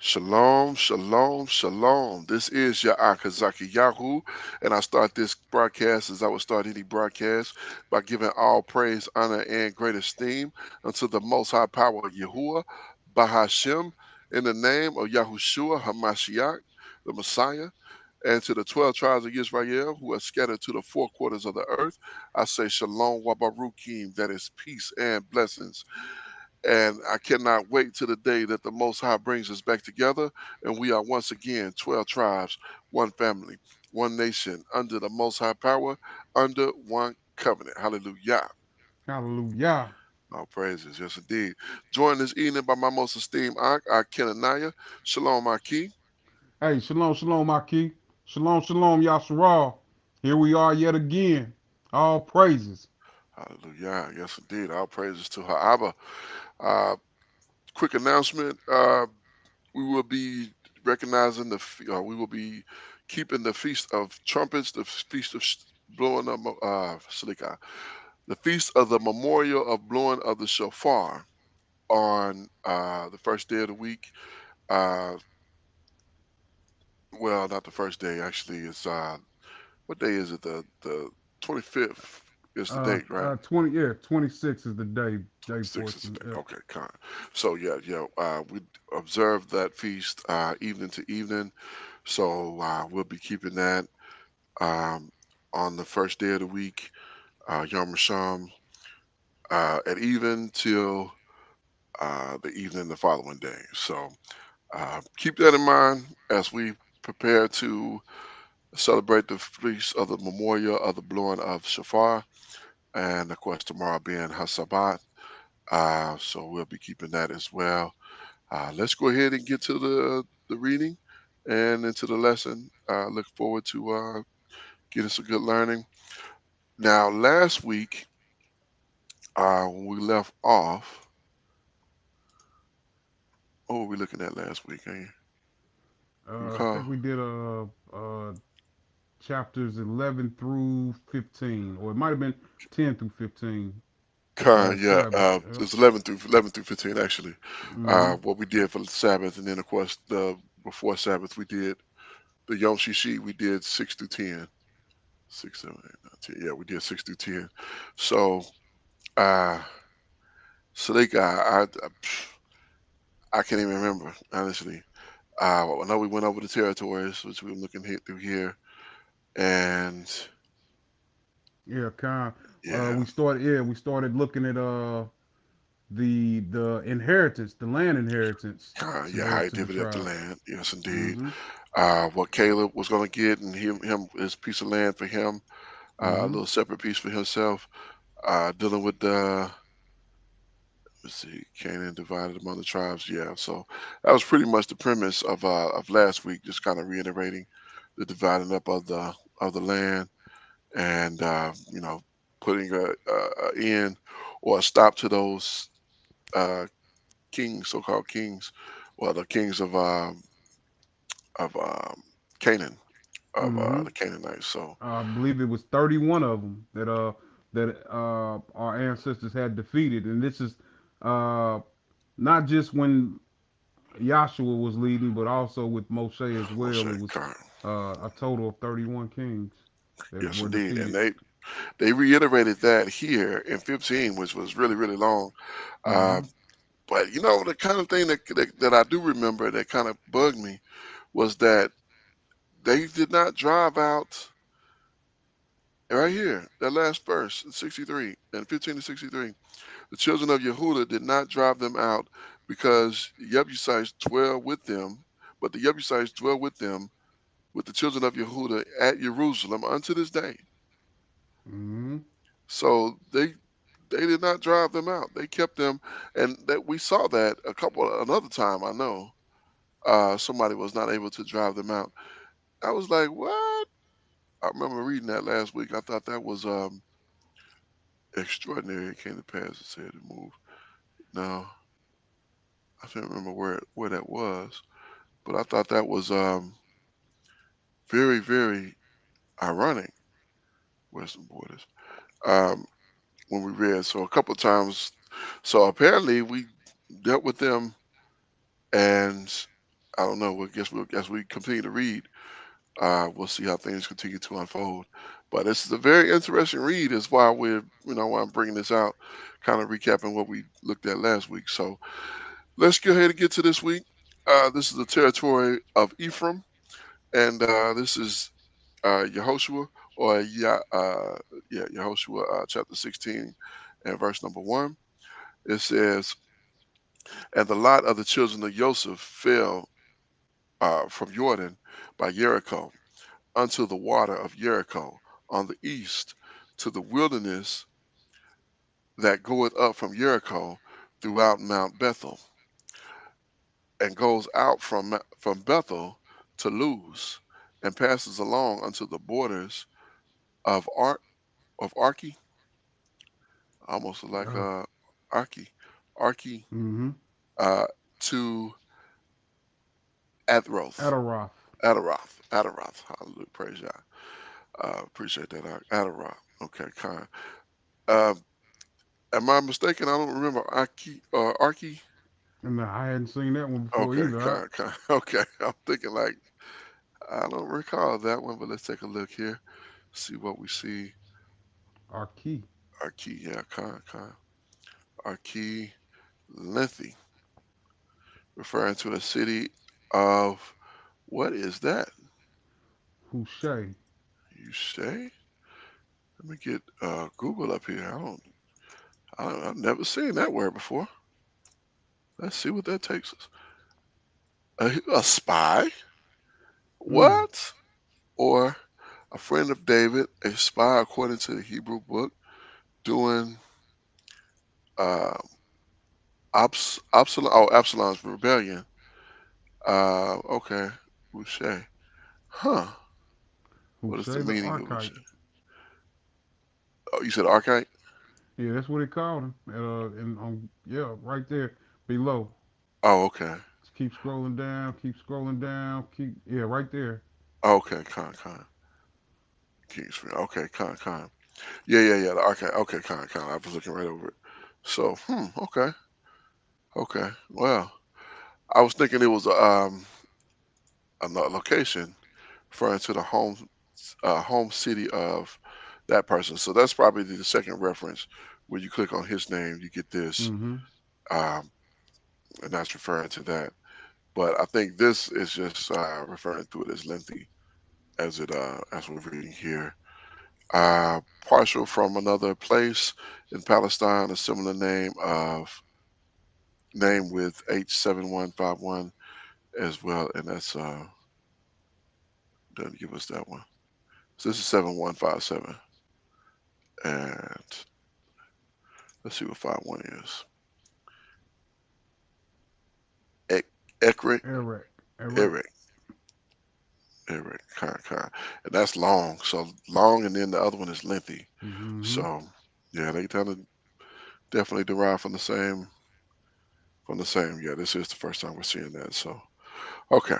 Shalom, shalom, shalom. This is your Akazaki Yahoo, and I start this broadcast as I would start any broadcast by giving all praise, honor, and great esteem unto the Most High Power Yahuwah, Bahashem, in the name of Yahushua Hamashiach, the Messiah, and to the 12 tribes of Israel who are scattered to the four quarters of the earth. I say Shalom Wabarukim, that is peace and blessings. And I cannot wait to the day that the Most High brings us back together and we are once again 12 tribes, one family, one nation, under the Most High power, under one covenant. Hallelujah. Hallelujah. All praises. Yes, indeed. Joined this evening by my most esteemed Ak, Kenaniah. Shalom, Aki. Hey, shalom, shalom, Maki. Shalom, shalom, Yasharal. Here we are yet again. All praises. Hallelujah. Yes, indeed. All praises to her Abba. Uh, quick announcement. We will be recognizing we will be keeping the feast of trumpets, the feast of blowing of Salika, the feast of the memorial of blowing of the shofar on the first day of the week. Uh, well, not the first day actually. It's what day is it? The 25th is the date, right? 26 is the day 26 is the portion. day. Yep. Okay, kind. So yeah, yeah. We observe that feast evening to evening. So we'll be keeping that um, on the first day of the week, Yom Rishon, at even till the evening the following day. So keep that in mind as we prepare to celebrate the feast of the memorial of the blowing of shofar, and of course tomorrow being Hasabat. So we'll be keeping that as well. Let's go ahead and get to the reading and into the lesson. Look forward to getting some good learning. Now, last week, when we left off, what were we looking at last week? Can you I think recall? we did chapters 11 through 15, or it might have been 10 through 15. Yeah, Sabbath. Yep. it's 11 through 15 actually. Mm-hmm. What we did for the Sabbath, and then of course the before Sabbath we did the Yom Shishi. We did 6 through 10, 6, 7, 8, 9, 10. Yeah, we did 6 through 10. So, uh, I can't even remember honestly. I know we went over the territories, which we were looking hit through here, and Yeah, kind. yeah, We started looking at the inheritance, the land inheritance yeah, how he to the divvied up the tribes. land. Yes, indeed. Mm-hmm. What Caleb was going to get, and him his piece of land for him, a Mm-hmm. little separate piece for himself. Dealing with the let's see, Canaan divided among the tribes. Yeah, so that was pretty much the premise of last week. Just kind of reiterating the dividing up of the land, and putting a end or a stop to those uh, kings, so-called kings, well, the kings of Canaan, of Mm-hmm. the Canaanites. So I believe it was 31 of them that our ancestors had defeated, and this is uh, not just when Joshua was leading, but also with Moshe as well. Moshe, It was Khan. a total of 31 kings that Yes, were indeed, and defeated. they reiterated that here in 15, which was really really long. Uh, Mm-hmm. but the kind of thing that I do remember that kind of bugged me was that they did not drive out right here. That last verse, 63 and 15 to 63. The children of Yehuda did not drive them out because Jebusites dwell with them, but the Jebusites dwell with the children of Yehuda at Jerusalem unto this day. Mm-hmm. So they did not drive them out. They kept them, and that we saw that another time. I know somebody was not able to drive them out. I was like, what? I remember reading that last week. I thought that was extraordinary. It came to pass and said to move. No, I can't remember where that was, but I thought that was very very ironic. Western borders. Um, when we read so a couple times. So apparently we dealt with them, and I don't know. We'll as we continue to read, we'll see how things continue to unfold. But this is a very interesting read. Is why why I'm bringing this out, kind of recapping what we looked at last week. So let's go ahead and get to this week. This is the territory of Ephraim, and this is Yahoshua or Yahoshua chapter 16 and verse number 1. It says, "And the lot of the children of Joseph fell from Jordan by Jericho unto the water of Jericho on the east, to the wilderness that goeth up from Jericho throughout Mount Bethel, and goes out from Bethel to Luz, and passes along unto the borders of Arki, almost like Uh, Arki, Arki, mm-hmm. uh, to Adroth, Adaroth. Adaroth. Hallelujah, praise God. Appreciate that, Adaroth. Okay, kind. Uh, am I mistaken? I don't remember Arki. And I hadn't seen that one before Okay, either. kind. Okay, I'm thinking like I don't recall that one, but let's take a look here. See what we see. Our key. Arki, yeah, kind. Arki, lengthy, referring to the city of what is that? Hushay. You say? Let me get Google up here. I've never seen that word before. Let's see what that takes us. A spy? Mm. What? Or a friend of David, a spy according to the Hebrew book, doing uh, Absalom's rebellion. Okay, Boucher. Huh? What is the Hushay the meaning of Archite. Boucher? Oh, you said archite? Yeah, that's what they called him. And yeah, right there below. Oh, okay. Just keep scrolling down, keep scrolling down, yeah, right there. Okay, con. Kingsfield. Okay, con. Yeah. The archite. Okay, con. I was looking right over it. So, okay. Well, I was thinking it was a location referring to the home city of that person. So that's probably the second reference where you click on his name, you get this, Mm-hmm. um, and that's referring to that. But I think this is just referring to it as lengthy, as we're reading here. Partial from another place in Palestine, a similar name with H7151 as well, and that's doesn't give us that one. So this is 7157, and let's see what 51 is. Ek, Ekric, Eric. Eric. Eric, Eric, kind, and that's long. So long, and then the other one is lengthy. Mm-hmm. So yeah, they kind of definitely derive from the same. Yeah, this is the first time we're seeing that. So okay,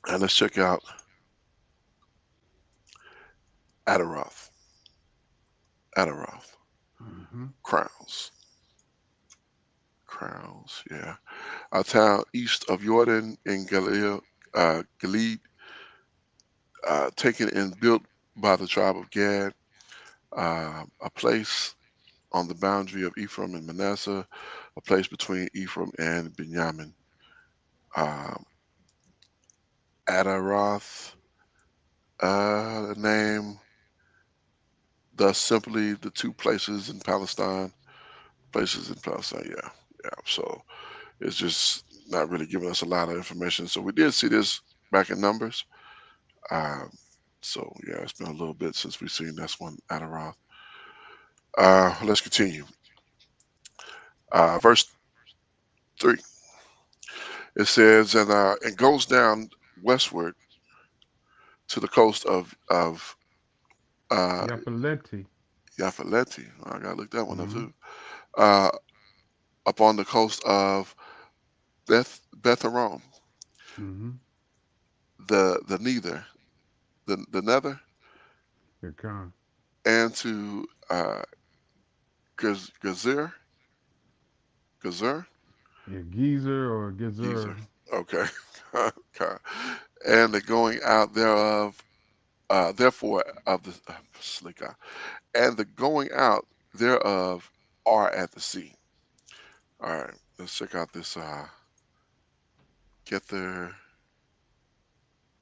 and let's check out Adaroth. Adaroth. Mm-hmm. Crowns. Crowns. Yeah, a town east of Jordan in Gilead, taken and built by the tribe of Gad. A place on the boundary of Ephraim and Manasseh, a place between Ephraim and Benjamin. Um, Adaroth, the name, thus simply the two places in Palestine. Places in Palestine, yeah. So it's just not really giving us a lot of information. So we did see this back in Numbers. Um, so yeah, it's been a little bit since we've seen this one, Adaroth. Let's continue. Verse 3. It says, and goes down westward to the coast of uh, Yapaleti. Yaphaleti. I gotta look that one up Mm-hmm. too. Uh, Upon the coast of Betharom, Mm-hmm. the neither, the nether, They're kind. and to Gazer, Gazer, Yeah, Geezer or Gezer. Gezer. Okay, Okay. And the going out thereof, therefore of the Slika, and the going out thereof are at the sea. All right, let's check out this. Get the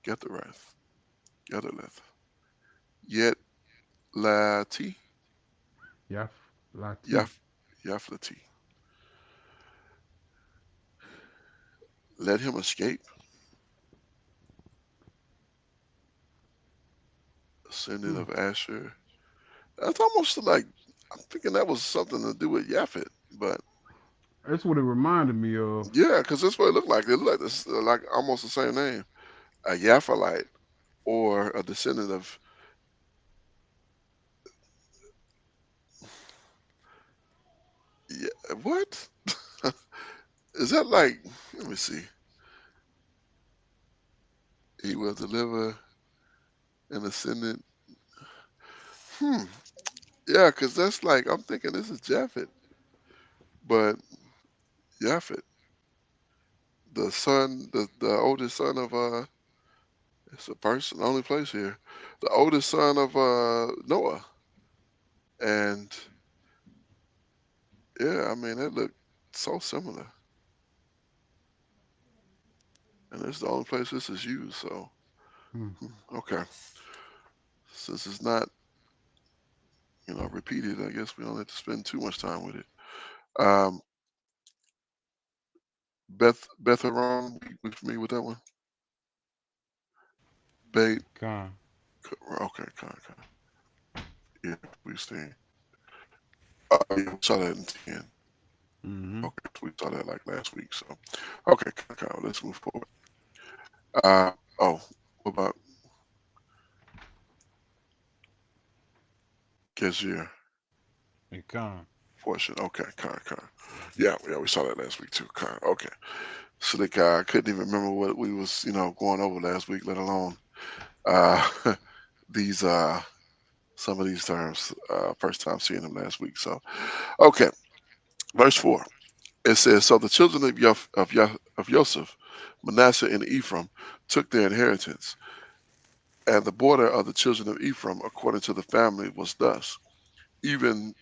get the rest, get the left. Yet lati Yaf Lati. yaf yaflati. Let him escape. Ascendant Hmm. of Asher. That's almost like I'm thinking that was something to do with Yaphet, but That's what it reminded me of. yeah, because that's what it looked like. It looked like this, like almost the same name, a Yaphalite or a descendant of. Yeah, what is that like? Let me see. He will deliver an ascendant. Hmm. Yeah, because that's like I'm thinking this is Japhet, but Yaphet, the son, the oldest son of it's a person, only place here, the oldest son of Noah, and yeah, I mean it looked so similar, and it's the only place this is used. So Hmm. okay, since it's not repeated, I guess we don't have to spend too much time with it. Um, Beth Aaron, we familiar with that one? Bait. Con. Okay, kind. Yeah, we seen. Yeah, we saw that in 10. Mm-hmm. Okay, so we saw that like last week. So, okay, kind. Let's move forward. Uh, oh, what about Gezir A con. portion? Okay, kind. Yeah, we saw that last week too. Kind. Okay, so the guy couldn't even remember what we was going over last week, let alone uh these some of these terms. First time seeing them last week. So, okay, verse 4. It says, "So the children of of Joseph, Manasseh and Ephraim, took their inheritance, and the border of the children of Ephraim, according to the family, was thus: even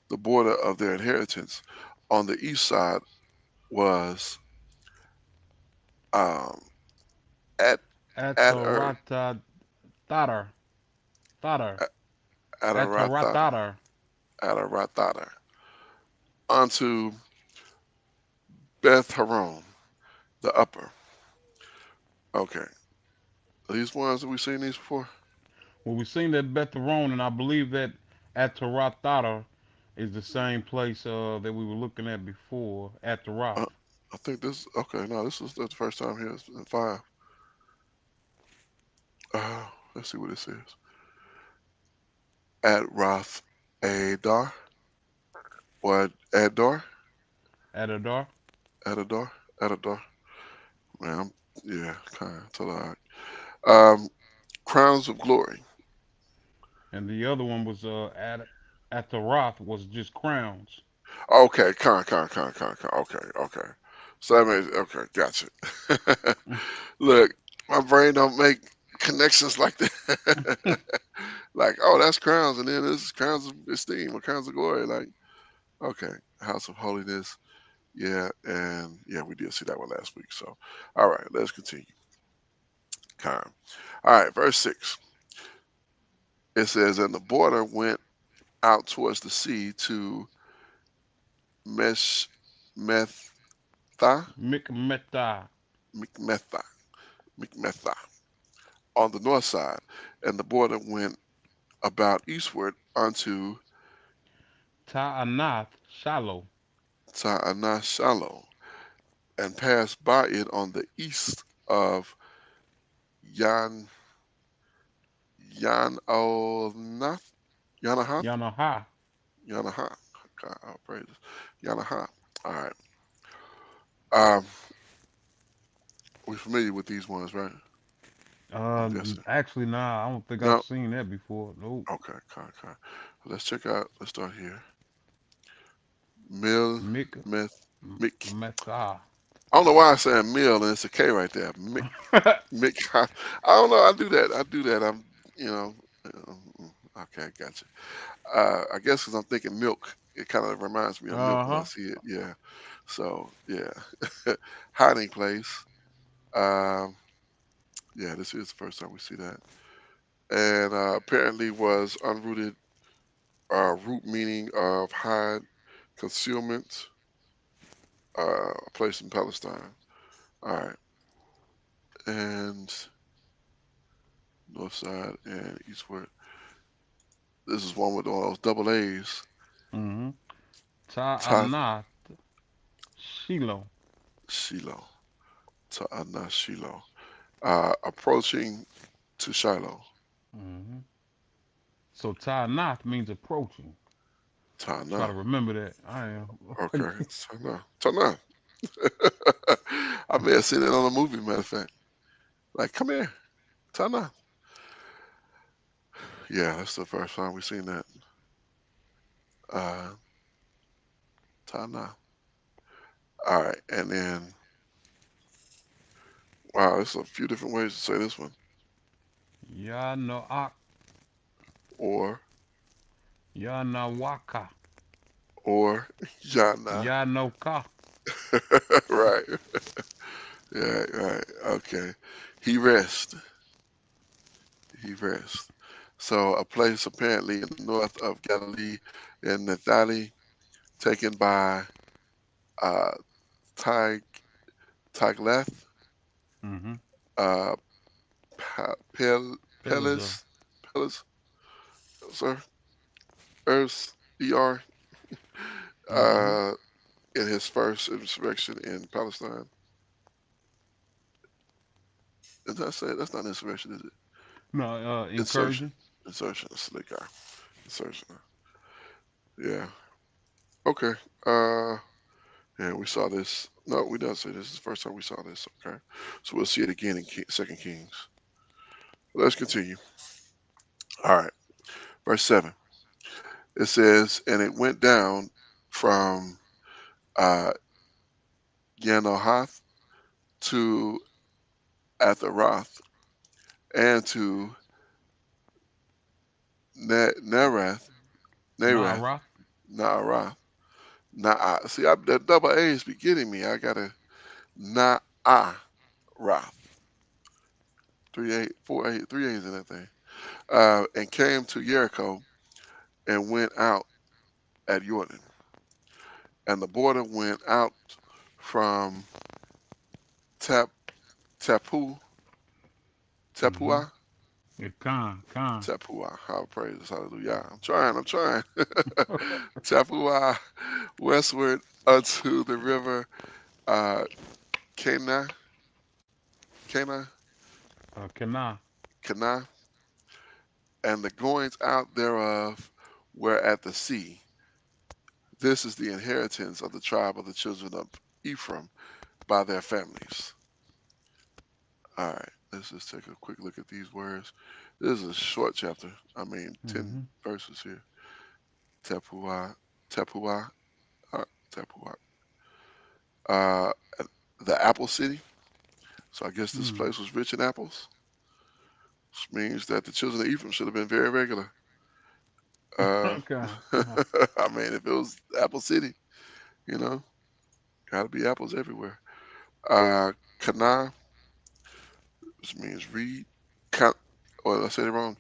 the border of their inheritance on the east side was um, at Ur, Atarata Tatar. Tatar. Atarathata, Ataratar. Atarathata, unto Beth Horon, the upper." Okay, these ones that we've seen these before. Well, we've seen that Betharon, and I believe that Ataratata is the same place that we were looking at before, Atarath. Uh, I think this. Okay, no, this is the first time here. It's in 5. Let's see what it says. At Roth Adar or Adar, Adadar. Adadar, Adadar. Man, yeah, kind of tell her. Um, Crowns of Glory. And the other one was Ataroth was just crowns. Okay, con. Okay. So that makes okay, gotcha. Look, my brain don't make connections like that. Like, oh, that's crowns, and then this is crowns of esteem or crowns of glory. Like, okay, house of holiness. Yeah, and yeah, we did see that one last week. So, all right, let's continue. Con. All right, verse 6. It says, "And the border went out towards the sea to Mesh Metha, Mikmeta. Mcmetha, Mcmetha, on the north side, and the border went about eastward unto Ta'anath Shallow. Ta'anashalo, and passed by it on the east of Yan Yanonath, Yanahath, Yanaha. Yanaha. God, all praises, Yanaha. All right. Um, we familiar with these ones, right? I'm guessing. Actually, nah, I don't think I've No. seen that before. Nope. Okay. Con. Let's check out. Let's start here. Mil Mik Meth Mick Metha. I don't know why I'm saying Mill and it's a K right there. Mick. I don't know. I do that. I do that. You know. Okay, gotcha. I guess because I'm thinking milk. It kind of reminds me of milk when I Uh-huh. see it. Yeah. So yeah. Hiding place. Um, yeah, this is the first time we see that. And apparently was unrooted root meaning of hide, concealment, a place in Palestine. All right. And north side and eastward. This is one with all those double A's. Mm-hmm. Ta Ta'anat Shiloh. Shiloh. Ta'ana Shiloh. Approaching to Shiloh. Mm-hmm. So Ta'anath means approaching. Try to Ta'ana. remember that. I am. Okay. Ta'ana. Ta'ana. I may have seen it on a movie, matter of fact. Like, come here. Ta'ana. Yeah, that's the first time we've seen that. Uh, Ta'ana. All right. And then, wow, there's a few different ways to say this one. Yanoak. Or, Yanawaka. or, Yana. Yanoka. Right. Yeah, right. Okay. He rests. He rests. So a place apparently in the north of Galilee in Naphtali, taken by uh, Tig Tiglath, Mm-hmm. uh, Pelazar. Pelis, Pelis, sir, Ers, Er, Mm-hmm. uh, in his first insurrection in Palestine. Did I say that's not insurrection, is it? No, Insertion. incursion. Insertion. Slick guy. Insertion. Yeah. Okay. Uh, yeah, we saw this. No, we don't say this. This is the first time we saw this. Okay. So we'll see it again in Second Kings. Let's continue. All right. Verse 7. It says, and it went down from uh, Yanohath to Atharoth and to Nerath, Nerath, Nara. Naarath. See, the double A's be getting me. I got to Naarath. 3 8 4 8 3 A's in that thing. And came to Jericho and went out at Jordan. And the border went out from Tap Tapu Mm-hmm. Tapua Yeah, Khan. Tapua. How praise hallelujah. I'm trying. I'm trying. Tapua westward unto the river uh, Cana, Cana, Kana. Cana, and the goings out thereof were at the sea. This is the inheritance of the tribe of the children of Ephraim by their families. All right, let's just take a quick look at these words. This is a short chapter. I mean, 10 Mm-hmm. verses here. Tapua, Tapua, Tapua. Uh, the apple city. So I guess this Mm. place was rich in apples, which means that the children of Ephraim should have been very regular. Uh, Khan. I mean, if it was Apple City, you know, gotta be apples everywhere. Kana, which means reed. Ka, or I said it wrong.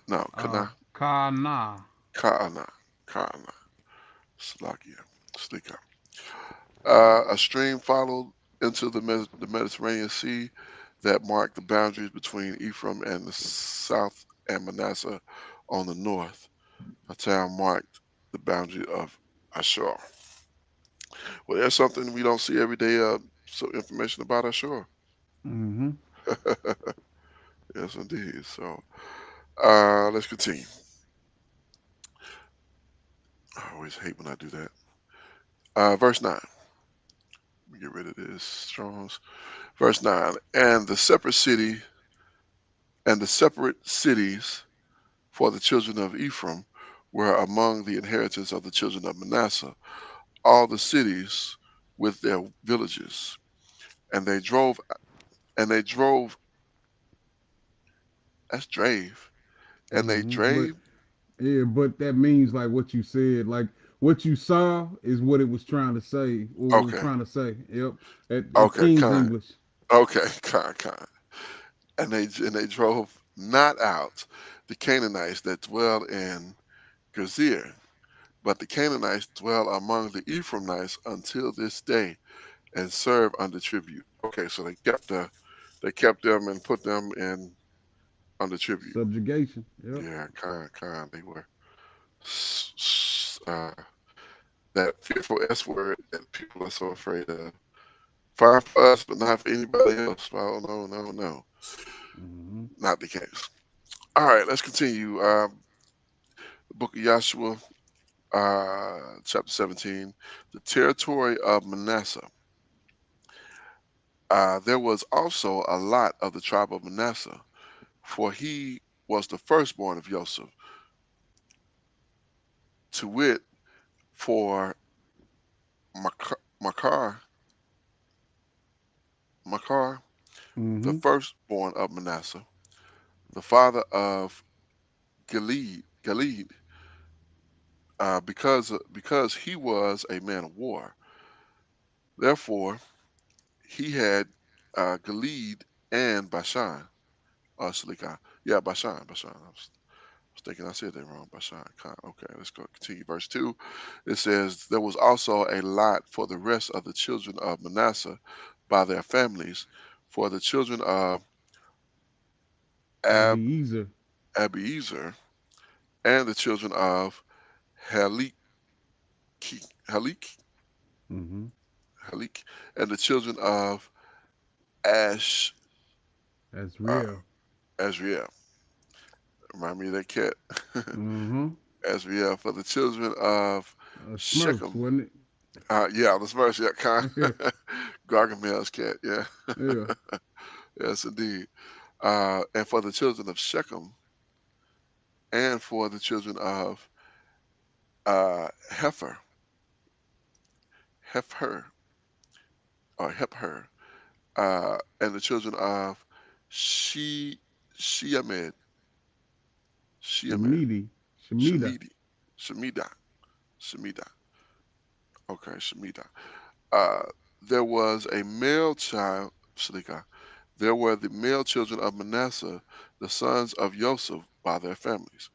No, Kana, Kana. Kaana, Kaana, Slakia, Slika. A stream followed into the Mediterranean Sea that marked the boundaries between Ephraim and the south and Manasseh on the north. A town marked the boundary of Ashur. Well, there's something we don't see every day. So information about Ashur. Mm-hmm. Yes, indeed. So let's continue. I always hate when I do that. Verse 9. Let me get rid of this. Strong's. Verse 9. And the separate cities for the children of Ephraim were among the inheritance of the children of Manasseh. All the cities with their villages, and they drove and they drove that's drave and they But drave. yeah, but that means like what you said, like what you saw is what it was trying to say. What we were Okay, trying to say. Yep. At okay, King's kind. English. Okay, kind. And they drove not out the Canaanites that dwell in Gezer, but the Canaanites dwell among the Ephraimites until this day and serve under tribute. Okay, so they kept them and put them in under tribute. Subjugation. Yep. Yeah, kind. They were that fearful S word that people are so afraid of. Fine for us, but not for anybody else. Oh no, no, no, Hmm. not the case. All right, let's continue. The book of Joshua, chapter 17, the territory of Manasseh. There was also a lot of the tribe of Manasseh, for he was the firstborn of Joseph, to wit, for Makar, Makar, the Hmm. firstborn of Manasseh, the father of Gilead, because he was a man of war. Therefore, he had Gilead and Bashan. Salika. Yeah, Bashan. I was thinking I said that wrong. Bashan. Okay, let's go continue. Verse 2. It says, there was also a lot for the rest of the children of Manasseh by their families, for the children of Ab, Abiezer. Abiezer, and the children of Halik, Halik, Hmm. Halik, and the children of Ash, That's uh, real. Azriel. Remind me of that cat. Hmm. Azriel, for the children of Smurfs, Shechem. wasn't it? Yeah, the Spurs, yeah, Yeah. Gargamel's cat, yeah. Yeah. Yes, indeed. And for the children of Shechem, and for the children of Hefer, Hefher, or Hepher, and the children of She, Sheamed, Sheamed, Shemidi. Shemida. Shemidi, Shemida, Shemida. Okay, Shemida. Uh, there was a male child, Shlika. There were the male children of Manasseh, the sons of Joseph, by their families.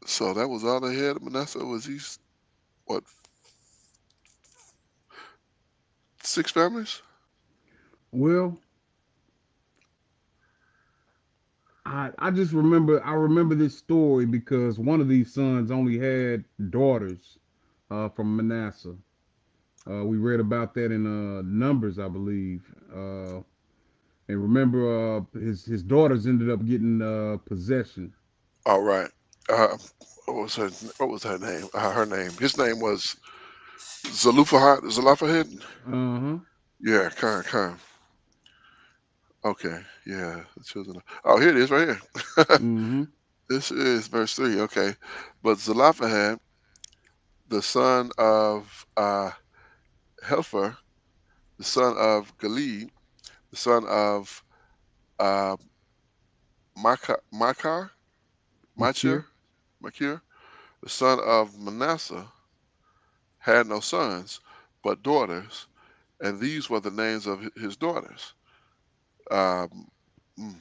So that was all they had. Manasseh was these what, six families? Well, I just remember I remember this story because one of these sons only had daughters from Manasseh. We read about that in Numbers, I believe. And remember, his daughters ended up getting possession. All right. Uh, what was her name? Her name. His name was Zelophehad. Uh huh. Yeah, kind. Okay. Yeah. The children. Oh, here it is, right here. Mm-hmm. This is verse 3. Okay. But Zelophehad, the son of Helfer, the son of Gilead, the son of uh, Machir, Machir, Makir. Machir, the son of Manasseh, had no sons, but daughters, and these were the names of his daughters: um, mm,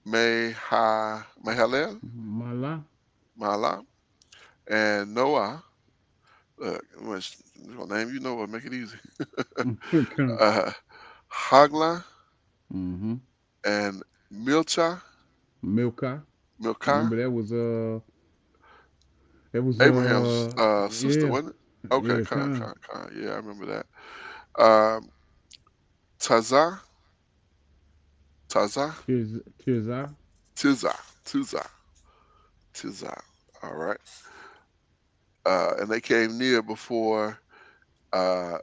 Mahalel, Mala. Mahlah, and Noah. Which name you know will make it easy. uh, Hagla Mm-hmm. and Milcha, Milka. Milcah, Remember that was Abraham's sister, yeah. wasn't it? Okay, Yeah, kind. Yeah, I remember that. Tazah, Tazah, Tirzah. Tizah, Tizah, Tizah. All right. And they came near before uh,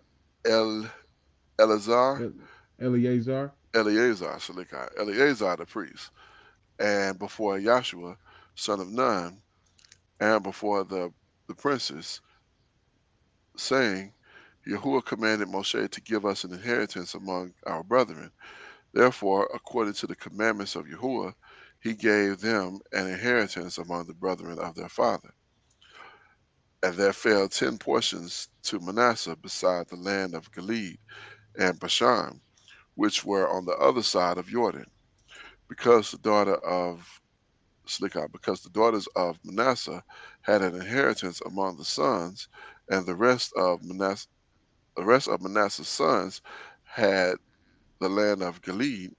El Eleazar, El- Eleazar. Eleazar the priest, and before Joshua, son of Nun, and before the princes, saying, Yahuwah commanded Moshe to give us an inheritance among our brethren. Therefore, according to the commandments of Yahuwah, he gave them an inheritance among the brethren of their father. And there fell 10 portions to Manasseh beside the land of Gilead and Bashan, which were on the other side of Jordan, because the daughter of because the daughters of Manasseh had an inheritance among the sons, and the rest of Manasseh's sons had the land of Gilead.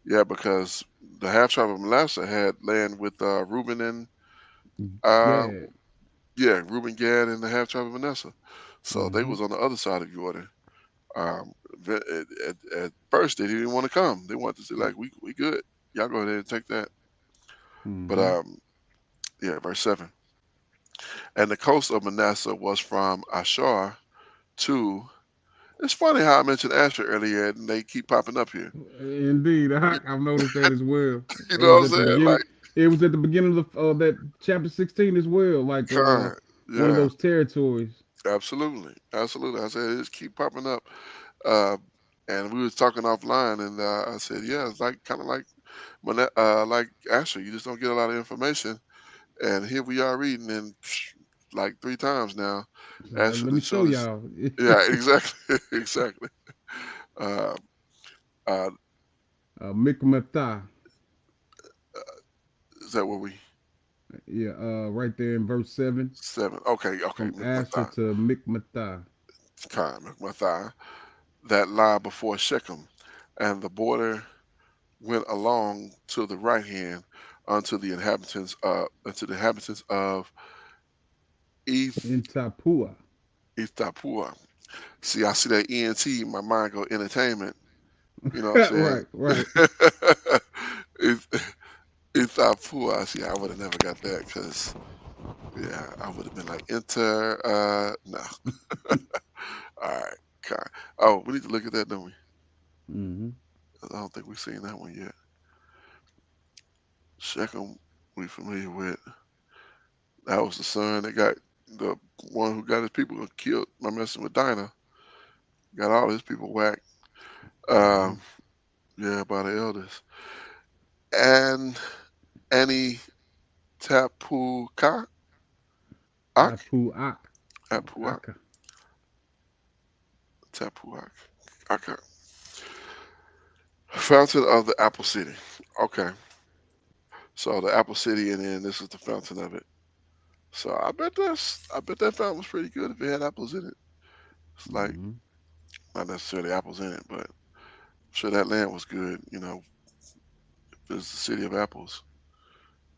Yeah, because the half tribe of Manasseh had land with Reuben and uh, Gad. yeah, Reuben, Gad, and the half tribe of Manasseh. So they Mm-hmm. was on the other side of Jordan. Um, at first, they didn't want to come. They wanted to say like, we good. Y'all go ahead and take that. But Mm-hmm. yeah, verse 7. And the coast of Manasseh was from Ashar to. It's funny how I mentioned Asher earlier, and they keep popping up here. Indeed, I've noticed that as well. You It know what was I'm at the saying? beginning. Like, It was at the beginning of that chapter 16 as well. Like kind, one of yeah, those territories. absolutely, absolutely. I said it just keep popping up. Uh, and we was talking offline, and I said, yeah, it's like kind of like Asher. You just don't get a lot of information, and here we are reading, and like 3 times now, So Asher let me done show showed us. y'all. Yeah, exactly, exactly. Uh, uh, Mikmatah. is that what we Yeah, right there in verse 7. 7? Okay, okay, From Asher to Mikmatah. Mathai, that lie before Shechem, and the border went along to the right hand unto the inhabitants of Eth In Tapua. Etapua. See, I see that ENT, my mind go entertainment. You know what I'm Right, right. saying? Eth- Etapua. See, I would have never got that because yeah, I would have been like enter. No. All right. Okay. Oh, we need to look at that, don't we? Mm-hmm. I don't think we've seen that one yet. Shechem, we familiar with. That was the son that got the one who got his people killed by messing with Dinah. Got all his people whacked. Mm-hmm. Um, yeah, by the elders. And Annie Tapuka Ak Tapuak. Or Apuak Aka. Tapuak Aka. Fountain of the Apple City. Okay, so the Apple City, and then this is the fountain of it. So I bet that fountain was pretty good if it had apples in it. It's like Mm-hmm. not necessarily apples in it, but I'm sure that land was good. You know, if it's the city of apples.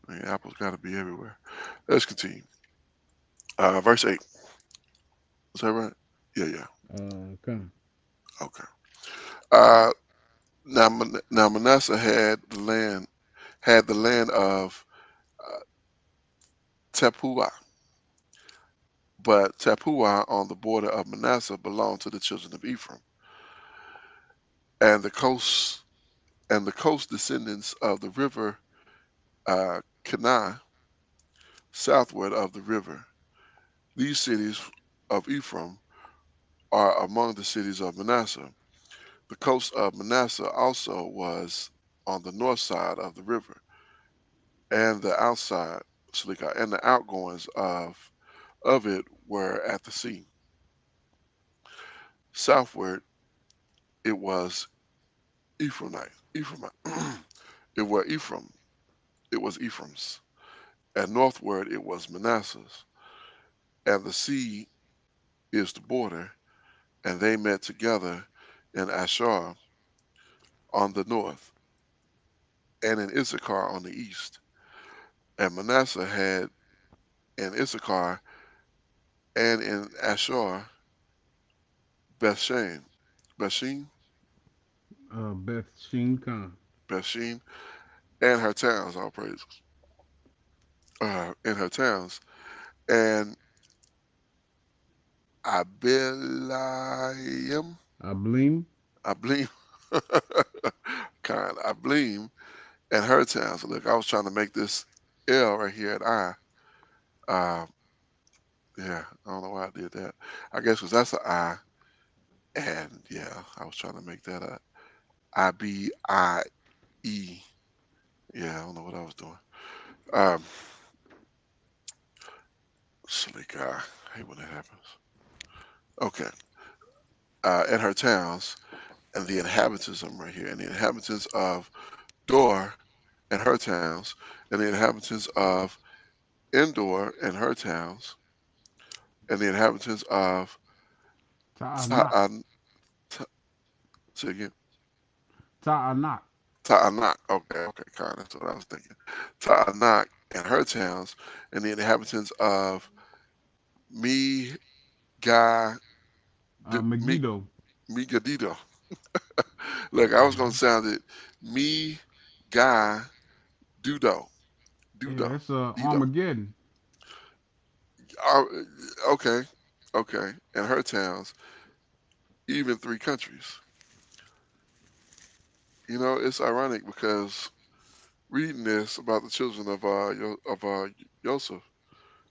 I mean, apples got to be everywhere. Let's continue. Verse 8. Is that right? Yeah, yeah. Come. Okay. Now Manasseh had the land of uh, Tepuah, but Tepuah on the border of Manasseh belonged to the children of Ephraim, and the coast descendants of the river Kenai southward of the river. These cities of Ephraim are among the cities of Manasseh. The coast of Manasseh also was on the north side of the river, and the outside, and the outgoings of it were at the sea. Southward it was Ephraimite. Ephraimite. it were Ephraim. It was Ephraim's, and northward it was Manasseh's. And the sea is the border, and they met together in Ashar on the north, and in Issachar on the east. And Manasseh had in Issachar and in Ashar Bethshan, Bethshin, Beth Sheen Khan. Bethshin, and her towns, all praises, in her towns, and Abilam, Ablim. Ablim, kind, Ablim, and her towns. Look, I was trying to make this L right here at I, uh, Yeah, I don't know why I did that. I guess because that's an I, and yeah, I was trying to make that a IBIE. Yeah, I don't know what I was doing. Um, Silly guy. I hate when that happens. Okay. And her towns, and the inhabitants of them right here, and the inhabitants of Dor and her towns, and the inhabitants of Endor and her towns, and the inhabitants of Ta'anak. Ta'an, Ta, say again, Ta'anak. Ta'anak. Okay, okay, kind. That's what I was thinking. Ta'anak and her towns, and the inhabitants of Me, Ga, Me, Megiddo. Megadito. Look, I was gonna Hmm. sound it Me, Ga, Dudo, Yeah, Dudo, it's Dido. Armageddon. Uh, okay, okay, and her towns, even three countries. You know, it's ironic because reading this about the children of Joseph,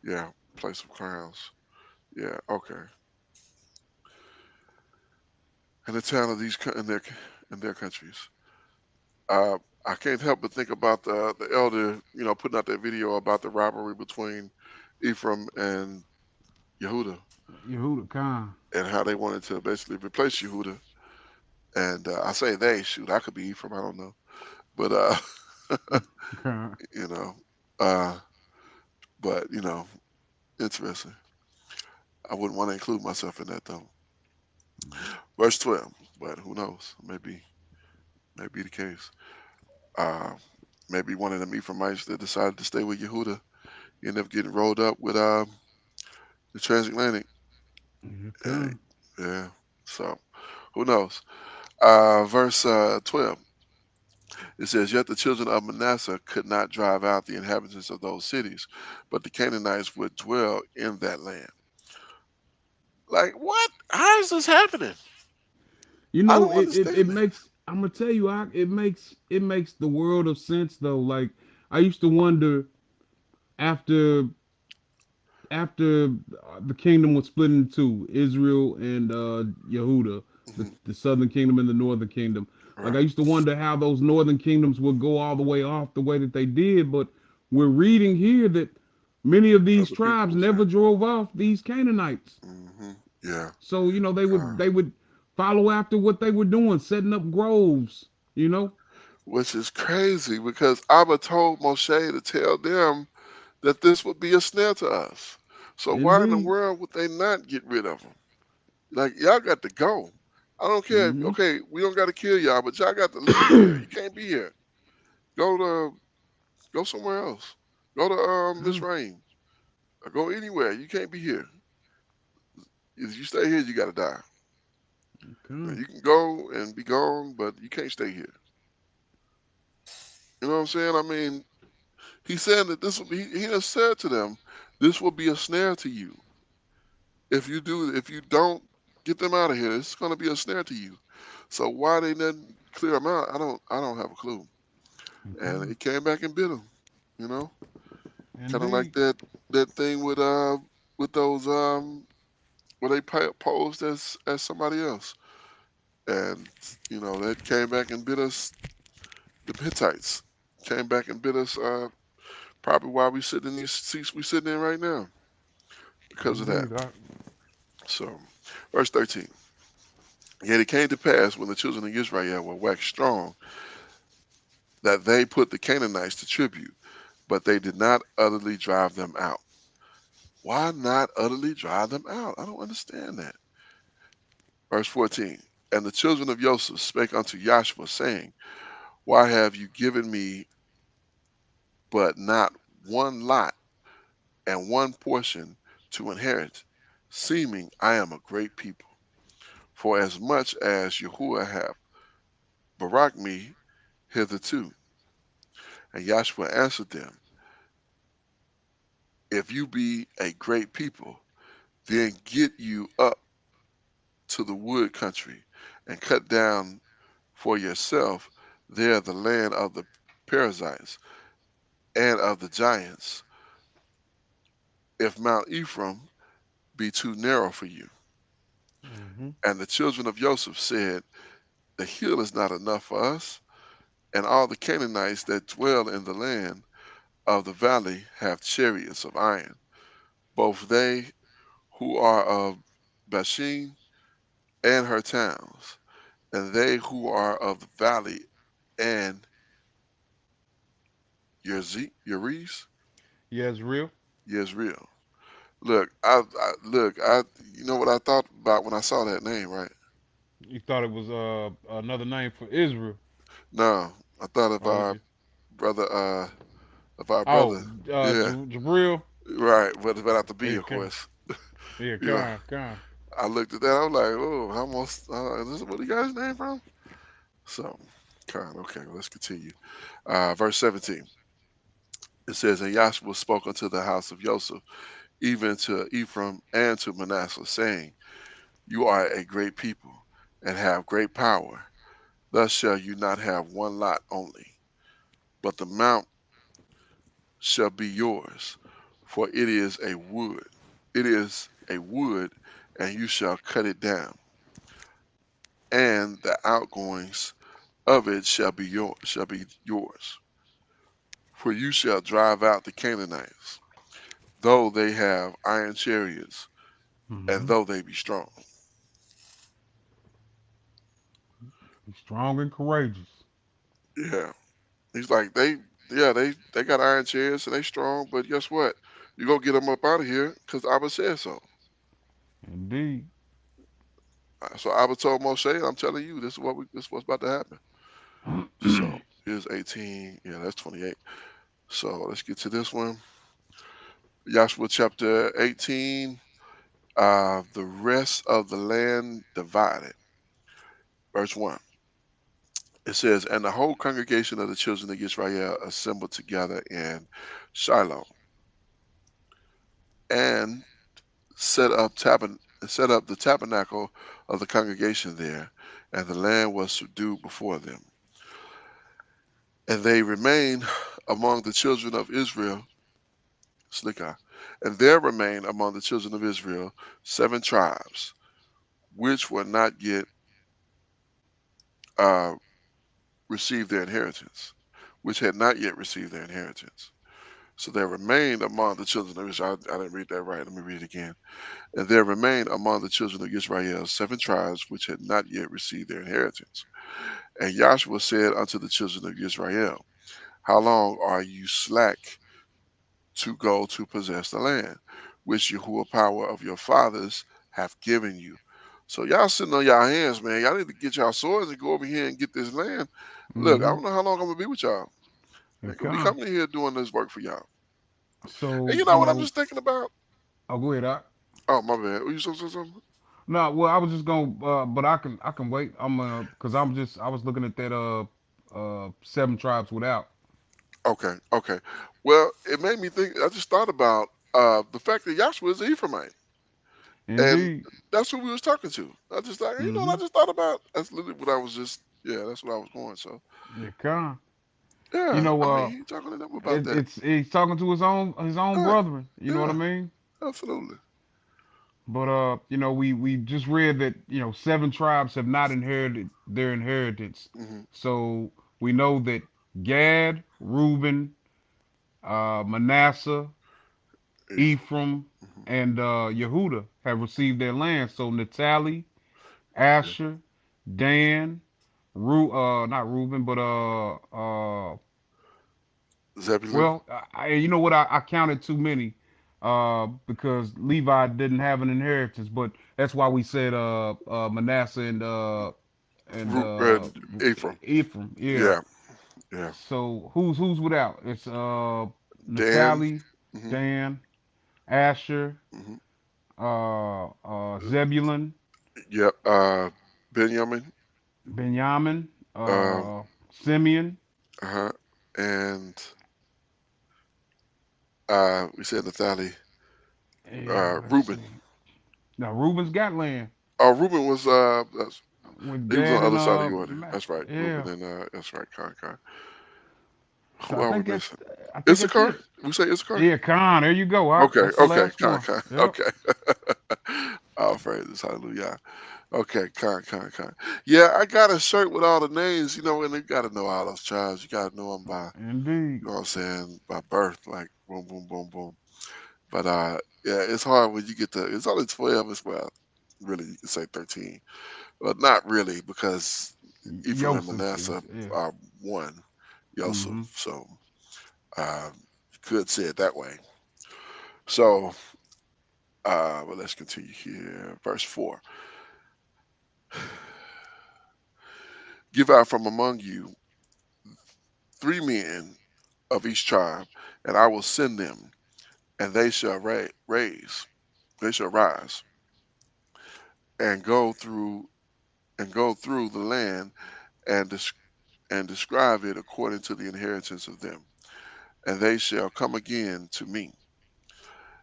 yeah, place of crowns, yeah, okay, and the town of in their countries. Uh, I can't help but think about the elder, putting out that video about the rivalry between Ephraim and Yehuda, Yehuda Khan. and how they wanted to basically replace Yehuda. And I say they, shoot, I could be Ephraim, I don't know, but Khan. you know, uh, but interesting. I wouldn't want to include myself in that though. Verse 12, but who knows? Maybe the case. Uh, Maybe one of them Ephraimites that decided to stay with Yehuda ended up getting rolled up with the transatlantic. Yeah, Uh, Khan. yeah. So who knows? Verse 12. It says, "Yet the children of Manasseh could not drive out the inhabitants of those cities, but the Canaanites would dwell in that land." Like what? How is this happening? You I know, don't it understand that. makes I'm gonna tell you, it makes the world of sense though. Like I used to wonder after after the kingdom was split into two, Israel and Yehuda, the, Hmm. the southern kingdom and the northern kingdom. Like I Right. used to wonder how those northern kingdoms would go all the way off the way that they did, but we're reading here that many of these Other people tribes was never there. drove off these Canaanites. Yeah. So, they would Uh, they would follow after what they were doing, setting up groves, you know? which is crazy because Abba told Moshe to tell them that this would be a snare to us. So why in the Indeed. world would they not get rid of them? Like y'all got to go. I don't care. Mm-hmm. Okay, we don't got to kill y'all, but y'all got to leave here. You can't be here. Go to go somewhere else. Go to Miss Come, Rain. Or go anywhere. You can't be here. If you stay here, you got to die. Now, come. you can go and be gone, but you can't stay here. You know what I'm saying? I mean, he said that this will be. He has said to them, "This will be a snare to you if you don't get them out of here. It's going to be a snare to you." So why they didn't clear them out, I don't have a clue. And Come. it came back and bit them. You know, kind of like Indeed. that thing with those where they posed as somebody else, and that came back and bit us. The Hittites came back and bit us. Probably why we sitting in these seats we sitting in right now because of that. Indeed. So, verse 13. Yet it came to pass when the children of Israel were waxed strong that they put the Canaanites to tribute, but they did not utterly drive them out. Why not utterly drive them out? I don't understand that. Verse 14. And the children of Joseph spake unto Yahushua, saying, Why have you given me but not one lot and one portion to inherit, seeming I am a great people? For as much as Yahuwah hath barak me hitherto. And Yahshua answered them, If you be a great people, then get you up to the wood country, and cut down for yourself there the land of the Perizzites and of the giants, if Mount Ephraim be too narrow for you. Mm-hmm. And the children of Joseph said, the hill is not enough for us, and all the Canaanites that dwell in the land of the valley have chariots of iron, both they who are of Bashan and her towns, and they who are of the valley and Uriz, Yezreel. Yezreel. Look, you know what I thought about when I saw that name, right? You thought it was another name for Israel. No, I thought Oh, did you? brother, of our Oh, brother, yeah, Jabril. right, but without the B, Yeah, of course. yeah, You know, Khan. I looked at that, I was like, oh, I almost, is this where the guy's name from? So, kind, okay, well, let's continue. Verse 17, it says, and Yahshua spoke unto the house of Joseph, even to Ephraim and to Manasseh, saying, you are a great people, and have great power. Thus shall you not have one lot only, but the mount shall be yours, for it is a wood. It is a wood, and you shall cut it down, and the outgoings of it shall be yours. For you shall drive out the Canaanites, though they have iron chariots, and Mm-hmm. though they be strong. Be strong and courageous. Yeah, he's like they got iron chariots and they strong, but guess what? You gonna get them up out of here because Abba said so. Indeed. So Abba told Moshe, I'm telling you, this is what's about to happen. So here's 18. Yeah, that's 28. So let's get to this one. Joshua chapter 18. The rest of the land divided. Verse 1. It says, and the whole congregation of the children of Israel assembled together in Shiloh and set up the tabernacle of the congregation there, and the land was subdued before them. And they remained among the children of Israel, Slikah, and there remained among the children of Israel 7 tribes, which were not yet uh, received their inheritance, which had not yet received their inheritance. So there remained among the children of Israel. I didn't read that right. Let me read it again. And there remained among the children of Israel 7 tribes which had not yet received their inheritance. And Joshua said unto the children of Israel, how long are you slack to go to possess the land, which Yahuwah power of your fathers hath given you? So y'all sitting on y'all hands, man. Y'all need to get y'all swords and go over here and get this land. Look, I Mm-hmm. don't know how long I'm gonna be with y'all. I Yeah, ain't gonna be Khan. coming in here doing this work for y'all. And So you know what I'm just thinking about? I'll go ahead. Oh my bad. Were you so something? No, well, I was just gonna, but I can wait. Cause I was looking at that, 7 tribes without. Okay. Well, it made me think. I just thought about the fact that Joshua is an Ephraimite, and Indeed. that's who we was talking to. I just thought, you know, what Mm-hmm. I just thought about. That's literally what I was just. Yeah, that's what I was going. So Yeah, Khan. You yeah, know, I mean, he talking to them about that. it's he's talking to his own Yeah, brethren. You know what I yeah, mean? absolutely. But we just read that 7 tribes have not inherited their inheritance. Hmm. So we know that Gad, Reuben, Manasseh, Ephraim. Ephraim, Hmm. and Yehuda have received their land. So Naphtali, Yeah. Asher, Dan, not Reuben, but Zebulun. well, you know what? I counted too many, because Levi didn't have an inheritance. But that's why we said Manasseh and Ephraim. Ephraim. Yeah. Yeah, yeah. So who's without? It's Dan. Naphtali, Hmm. Dan, Asher, Hmm. Zebulun, Yep. Benjamin. Benjamin, Um. Simeon, Uh-huh. And we said Nathali. and let's Reuben. see. Now Reuben's got land Oh, Reuben was with he was on Gad the and other side of the order. That's right. Reuben yeah. and that's right. Con. So Who I are we think missing? that's Issachar. it. We say Issachar. Yeah, Khan. There you go. Okay. That's the Okay. last Con. one. Con. Yep. Okay. All praises, hallelujah. Okay, con. Yeah, I got a shirt with all the names, and you got to know all those tribes. You got to know them by, Indeed. you know what I'm saying, by birth, like boom, boom, boom, boom. But yeah, it's hard when you get to. It's only 12 as well. Really, you can say 13, but not really because Ephraim and Yosef Manasseh is, yeah. are one, Yosef. Mm-hmm. So you could say it that way. So, but let's continue here. Verse 4. Give out from among you 3 men of each tribe, and I will send them, and they shall they shall rise and go through the land and and describe it according to the inheritance of them. And they shall come again to me,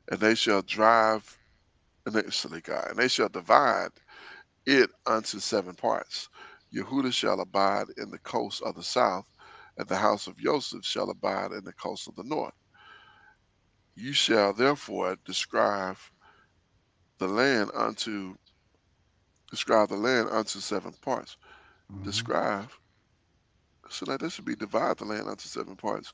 and they shall drive and they shall divide it unto 7 parts. Yehuda shall abide in the coast of the south, and the house of Joseph shall abide in the coast of the north. You shall therefore the land unto describe the land unto 7 parts. Mm-hmm. Describe, so that this should be divide the land unto 7 parts.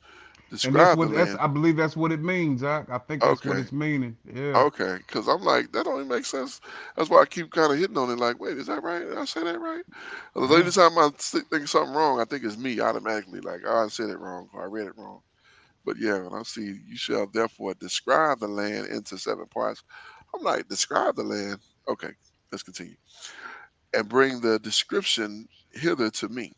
And that's Describe the what that's. land. I believe that's what it means. I think that's what Okay, it's meaning. Yeah. okay, because I'm like that don't even make sense. That's why I keep kind of hitting on it. Like, wait, is that right? Did I say that right? The Yeah. only time I think something wrong, I think it's me automatically. Like, oh, I said it wrong, or I read it wrong. But yeah, when I see you shall therefore describe the land into 7 parts, I'm like, describe the land. Okay, let's continue. And bring the description hither to me.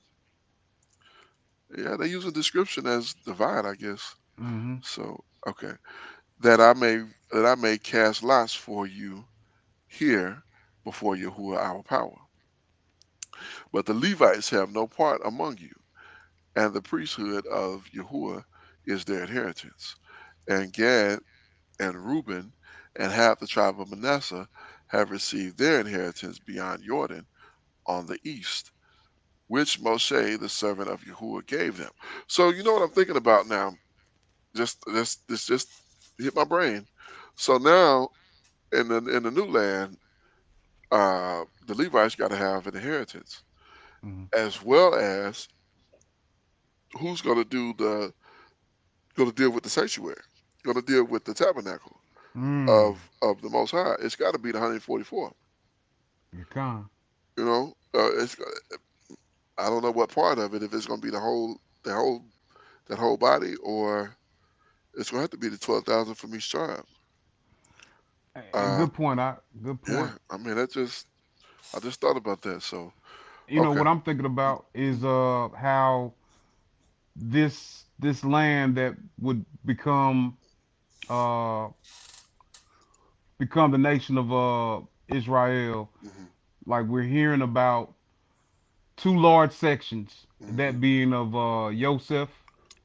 Yeah, they use a description as divide, I guess. Mm-hmm. So okay, that I may cast lots for you here before Yahuwah our power. But the Levites have no part among you, and the priesthood of Yahuwah is their inheritance. And Gad and Reuben and half the tribe of Manasseh have received their inheritance beyond Jordan on the east, which Moshe, the servant of Yahuwah, gave them. So you know what I'm thinking about now? This just hit my brain. So now in the new land, the Levites got to have an inheritance, Mm-hmm. as well as who's going to deal with the sanctuary, going to deal with the tabernacle Mm. of the Most High. It's got to be the 144. You can. It's I don't know what part of it, if it's going to be the whole that whole body, or it's going to have to be the 12,000 from each tribe. And Uh, good point. Good yeah, point. I mean I just thought about that. So What okay. I'm thinking about is how this land that would uh become the nation of Israel. Hmm. Like we're hearing about two large sections, Hmm. that being of Yosef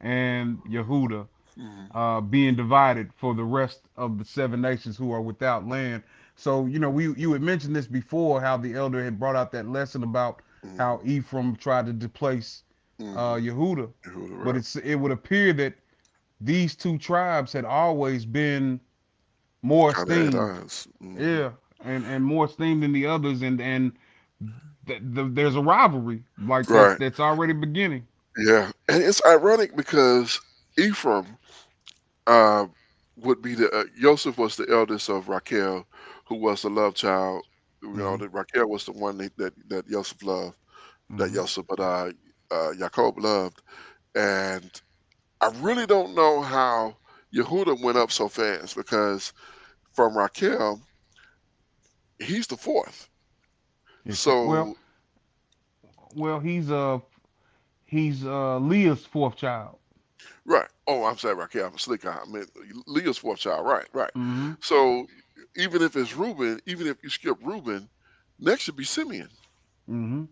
and Yehuda, Hmm. being divided for the rest of the 7 nations who are without land. So you had mentioned this before, how the elder had brought out that lesson about Hmm. how Ephraim tried to displace Hmm. Yehuda, You're but right. it would appear that these two tribes had always been more Kind of at esteemed, odds. Hmm. yeah, and more esteemed than the others, and there's a rivalry like that's Right. that's already beginning. Yeah, and it's ironic because Ephraim uh, would be Joseph was the eldest of Raquel, who was the love child. Hmm. That Raquel was the one that Joseph loved, that Hmm. Joseph, but Jacob loved. And I really don't know how Yehuda went up so fast because from Raquel, he's the fourth. Well, So he's Leah's fourth child. right. Oh, I'm sorry, Raquel. I'm a slick eye. I mean, Leah's fourth child. Right, right. Hmm. So even if it's Reuben, even if you skip Reuben, next should be Simeon. Hmm.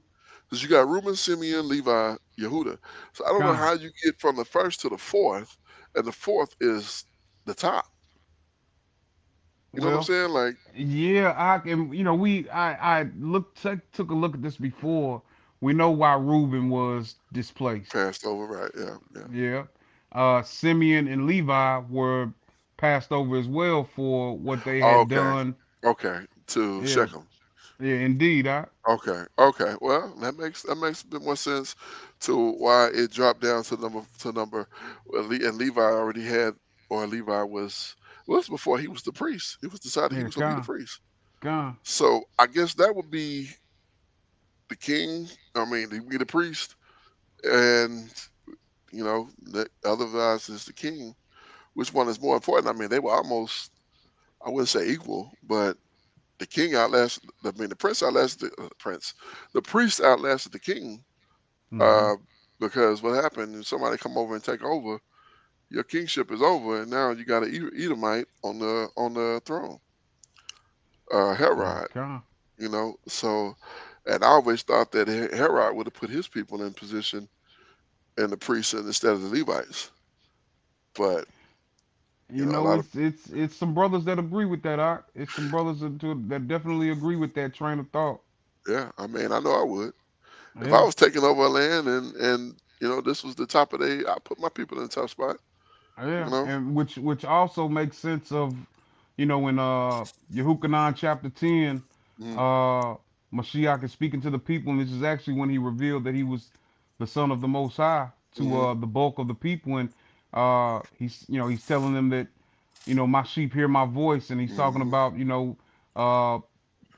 Because you got Reuben, Simeon, Levi, Yehuda. So I don't know Con. how you get from the first to the fourth, and the fourth is the top. You know what I'm Well, saying? Like yeah, I can. I took a look at this before. We know why Reuben was displaced. passed over, right? Yeah, yeah. Yeah. Simeon and Levi were passed over as well for what they had Okay, done okay. to Yeah, Shechem. yeah, indeed. I Okay, okay. Well, that makes a bit more sense to why it dropped down to number. Well, and Levi already had, or Levi was before he was the priest. It was decided he yeah, was going to be the gone, priest. gone. So I guess that would be the king. I mean, he'd be the priest, and the otherwise is the king. Which one is more important? I mean, they were almost, I wouldn't say equal, but the king outlasted. I mean, the prince outlasted the prince. The priest outlasted the king. Mm-hmm. Uh, because what happened? If somebody come over and take over, your kingship is over, and now you got an Edomite on the throne, Yeah, Herod. gone. So, and I always thought that Herod would have put his people in position in the priesthood instead of the Levites. But You a know, lot of it's some brothers that agree with that. It's some brothers that definitely agree with that train of thought. yeah. I mean, I know I would if I Yeah. was taking over a land and this was the top of I put my people in a tough spot. You Yeah, know. and which also makes sense of, in Yehukanan chapter 10, Hmm. uh Mashiach is speaking to the people, and this is actually when he revealed that he was the son of the Most High to Hmm. the bulk of the people, and he's telling them that, my sheep hear my voice, and he's talking Hmm. about, uh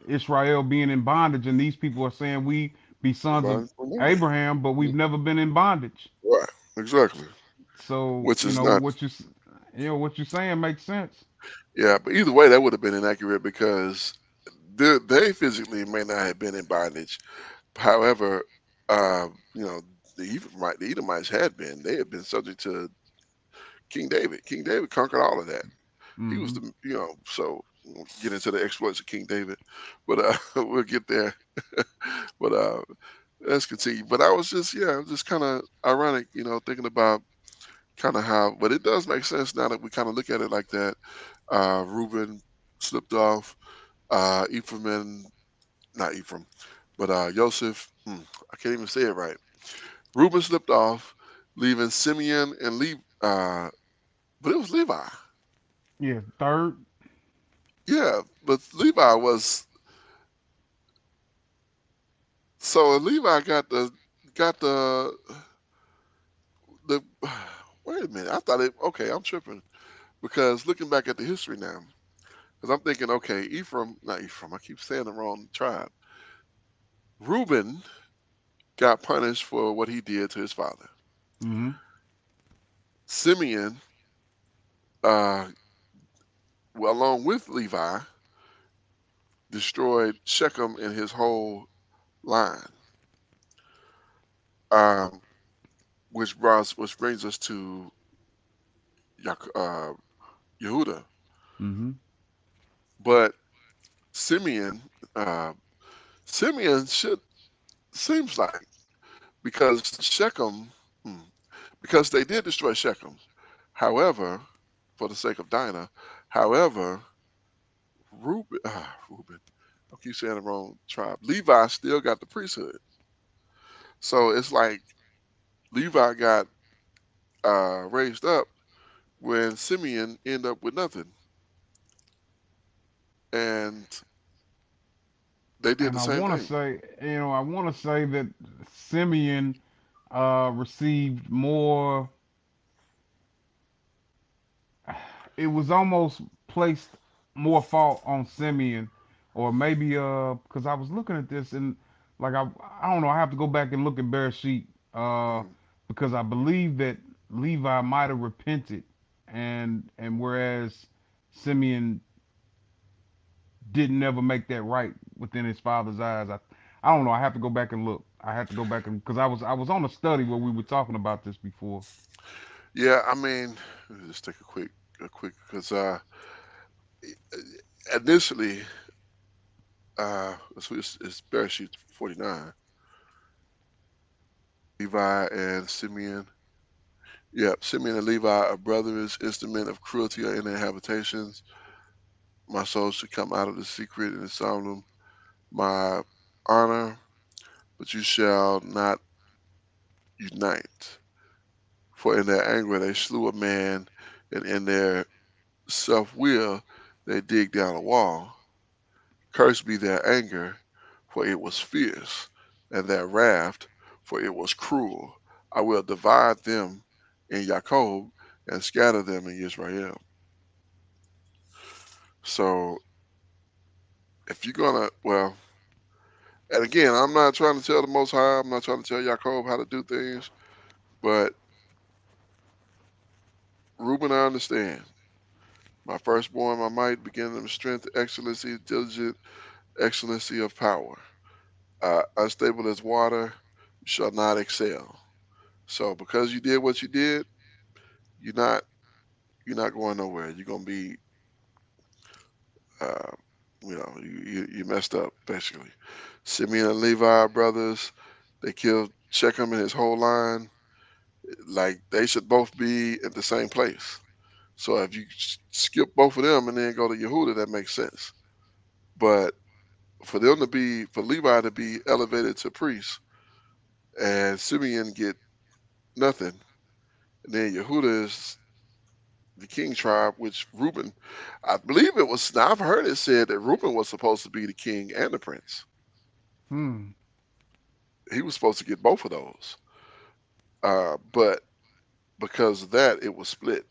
Israel being in bondage, and these people are saying we be sons of Divine from Lord. Abraham, but we've never been in bondage. Right. Exactly. So, Which is not. what you're saying makes sense. Yeah, but either way, that would have been inaccurate because they physically may not have been in bondage. However, uh, you know, the Edomites had been. They had been subject to King David. King David conquered all of that. He was Hmm. so we'll get into the exploits of King David, but we'll get there. But let's continue. But I was just, yeah, just kind of ironic, thinking about kind of how, but it does make sense now that we kind of look at it like that. Reuben slipped off. Ephraim and not Ephraim, but Joseph. I can't even say it right. Reuben slipped off, leaving Simeon and but it was Levi. Yeah, third. Yeah, but Levi was so Levi got the. Wait a minute, I thought it. Okay, I'm tripping because looking back at the history now, because I'm thinking, okay, Ephraim, not Ephraim. I keep saying the wrong tribe. Reuben got punished for what he did to his father. Hmm. Simeon, uh, well, along with Levi, destroyed Shechem and his whole line, um, which brings us to Yehuda. Hmm. But Simeon, uh, Simeon should seems like because Shechem, hmm, because they did destroy Shechem. However, for the sake of Dinah, however, Reuben, I keep saying the wrong tribe. Levi still got the priesthood, so it's like Levi got raised up when Simeon ended up with nothing, and they did And the same thing. I want to say that Simeon received more. It was almost placed more fault on Simeon, or maybe because I was looking at this, and like I don't know. I have to go back and look at Bereshit, Mhm. because I believe that Levi might have repented, and whereas Simeon didn't never make that right within his father's eyes. I don't know. I have to go back and look. I have to go back and because I was on a study where we were talking about this before. Yeah, I mean, let me just take a quick because initially, it's Bereshit 49. Levi and Simeon. Yeah, Simeon and Levi are brothers. Instrument of cruelty are in their habitations. My soul should come out of the secret and solemn my honor, but you shall not unite. For in their anger they slew a man, and in their self will they dig down a wall. Cursed be their anger, for it was fierce, and their wrath, for it was cruel. I will divide them in Jacob and scatter them in Israel. So if you're gonna, well, and again, I'm not trying to tell the Most High, I'm not trying to tell Jacob how to do things, but Reuben, I understand. My firstborn, my might, beginning of strength, excellency, diligent, excellency of power. Unstable as water, you shall not excel. So because you did what you did, you're not you're not going nowhere. You're gonna be, uh, you messed up basically. Simeon and Levi brothers, they killed Shechem and his whole line. Like they should both be at the same place. So if you skip both of them and then go to Yehuda, that makes sense. But for Levi to be elevated to priest and Simeon get nothing, and then Yehuda is the king tribe, which Reuben, I believe it was. Now I've heard it said that Reuben was supposed to be the king and the prince. Hmm. He was supposed to get both of those, but because of that, it was split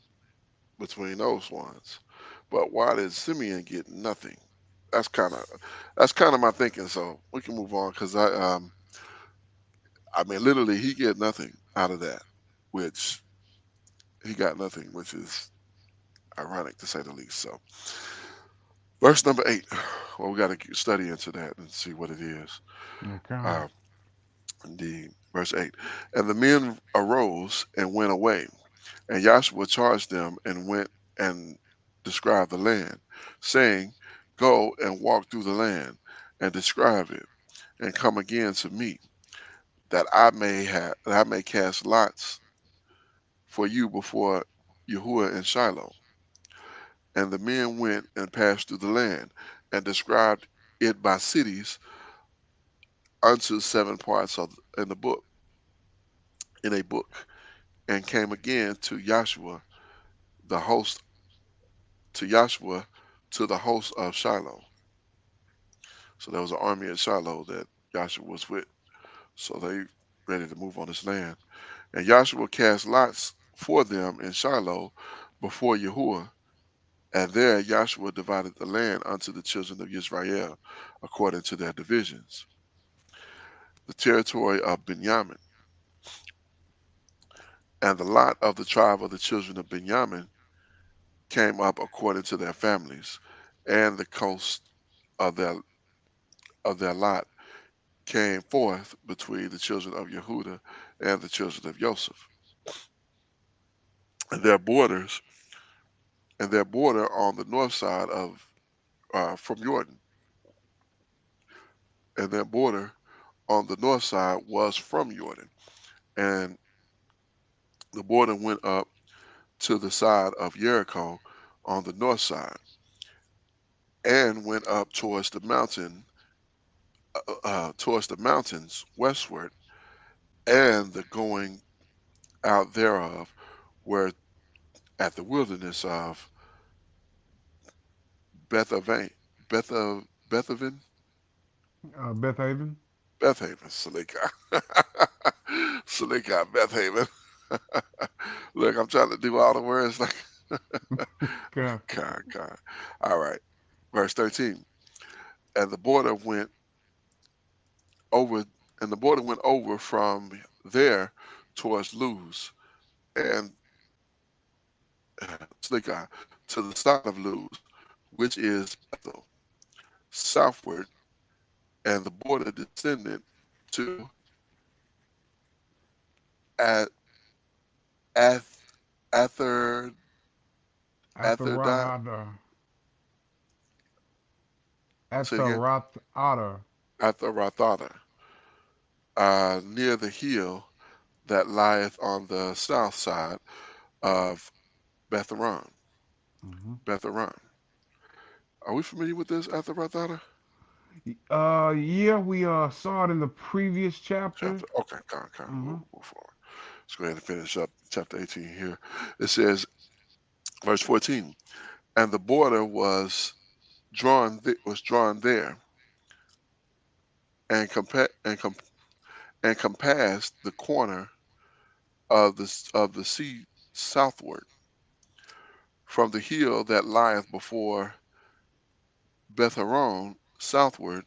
between those ones. But why did Simeon get nothing? That's kind of that's kind of my thinking. So we can move on because I mean literally he get nothing out of that, which he got nothing, which is ironic to say the least. So verse number 8. Well, we got to study into that and see what it is. Okay. Uh, indeed, verse 8. And the men arose and went away, and Joshua charged them and went and described the land, saying, "Go and walk through the land and describe it, and come again to me, that I may cast lots for you before Yahuwah and Shiloh." And the men went and passed through the land, and described it by cities unto 7 parts of in the book in a book, and came again to the host Joshua to the host of Shiloh. So there was an army at Shiloh that Joshua was with. So they ready to move on this land. And Joshua cast lots for them in Shiloh before Yahuwah. And there Joshua divided the land unto the children of Israel according to their divisions. The territory of Benjamin and the lot of the tribe of the children of Benjamin came up according to their families, and the coast of their lot came forth between the children of Yehuda and the children of Joseph, and their border on the north side of from Jordan, and their border on the north side was from Jordan, and the border went up to the side of Jericho on the north side, and went up towards the mountains westward, and the going out thereof were at the wilderness of Bethaven, Bethaven, Beth Haven. Bethaven, Salika. Salika, Bethaven. Look, I'm trying to do all the words like Okay. God. All right. Verse 13. And the border went over and the border went over from there towards Luz and Salika to the side of Luz, which is Bethel, southward, and the border descended to at Ath, Ather, Atherdi, Atharada. say it again, Atharatha. Atherathata, near the hill that lieth on the south side of Betharan. Hmm. Betharan. Are we familiar with this Atherathata Yeah, we saw it in the previous chapter. chapter? Okay, Hmm. we'll move forward. Let's go ahead and finish up chapter 18 here. It says, verse 14, and the border was was drawn there, and and compassed the corner of the sea southward from the hill that lieth before Betharon southward,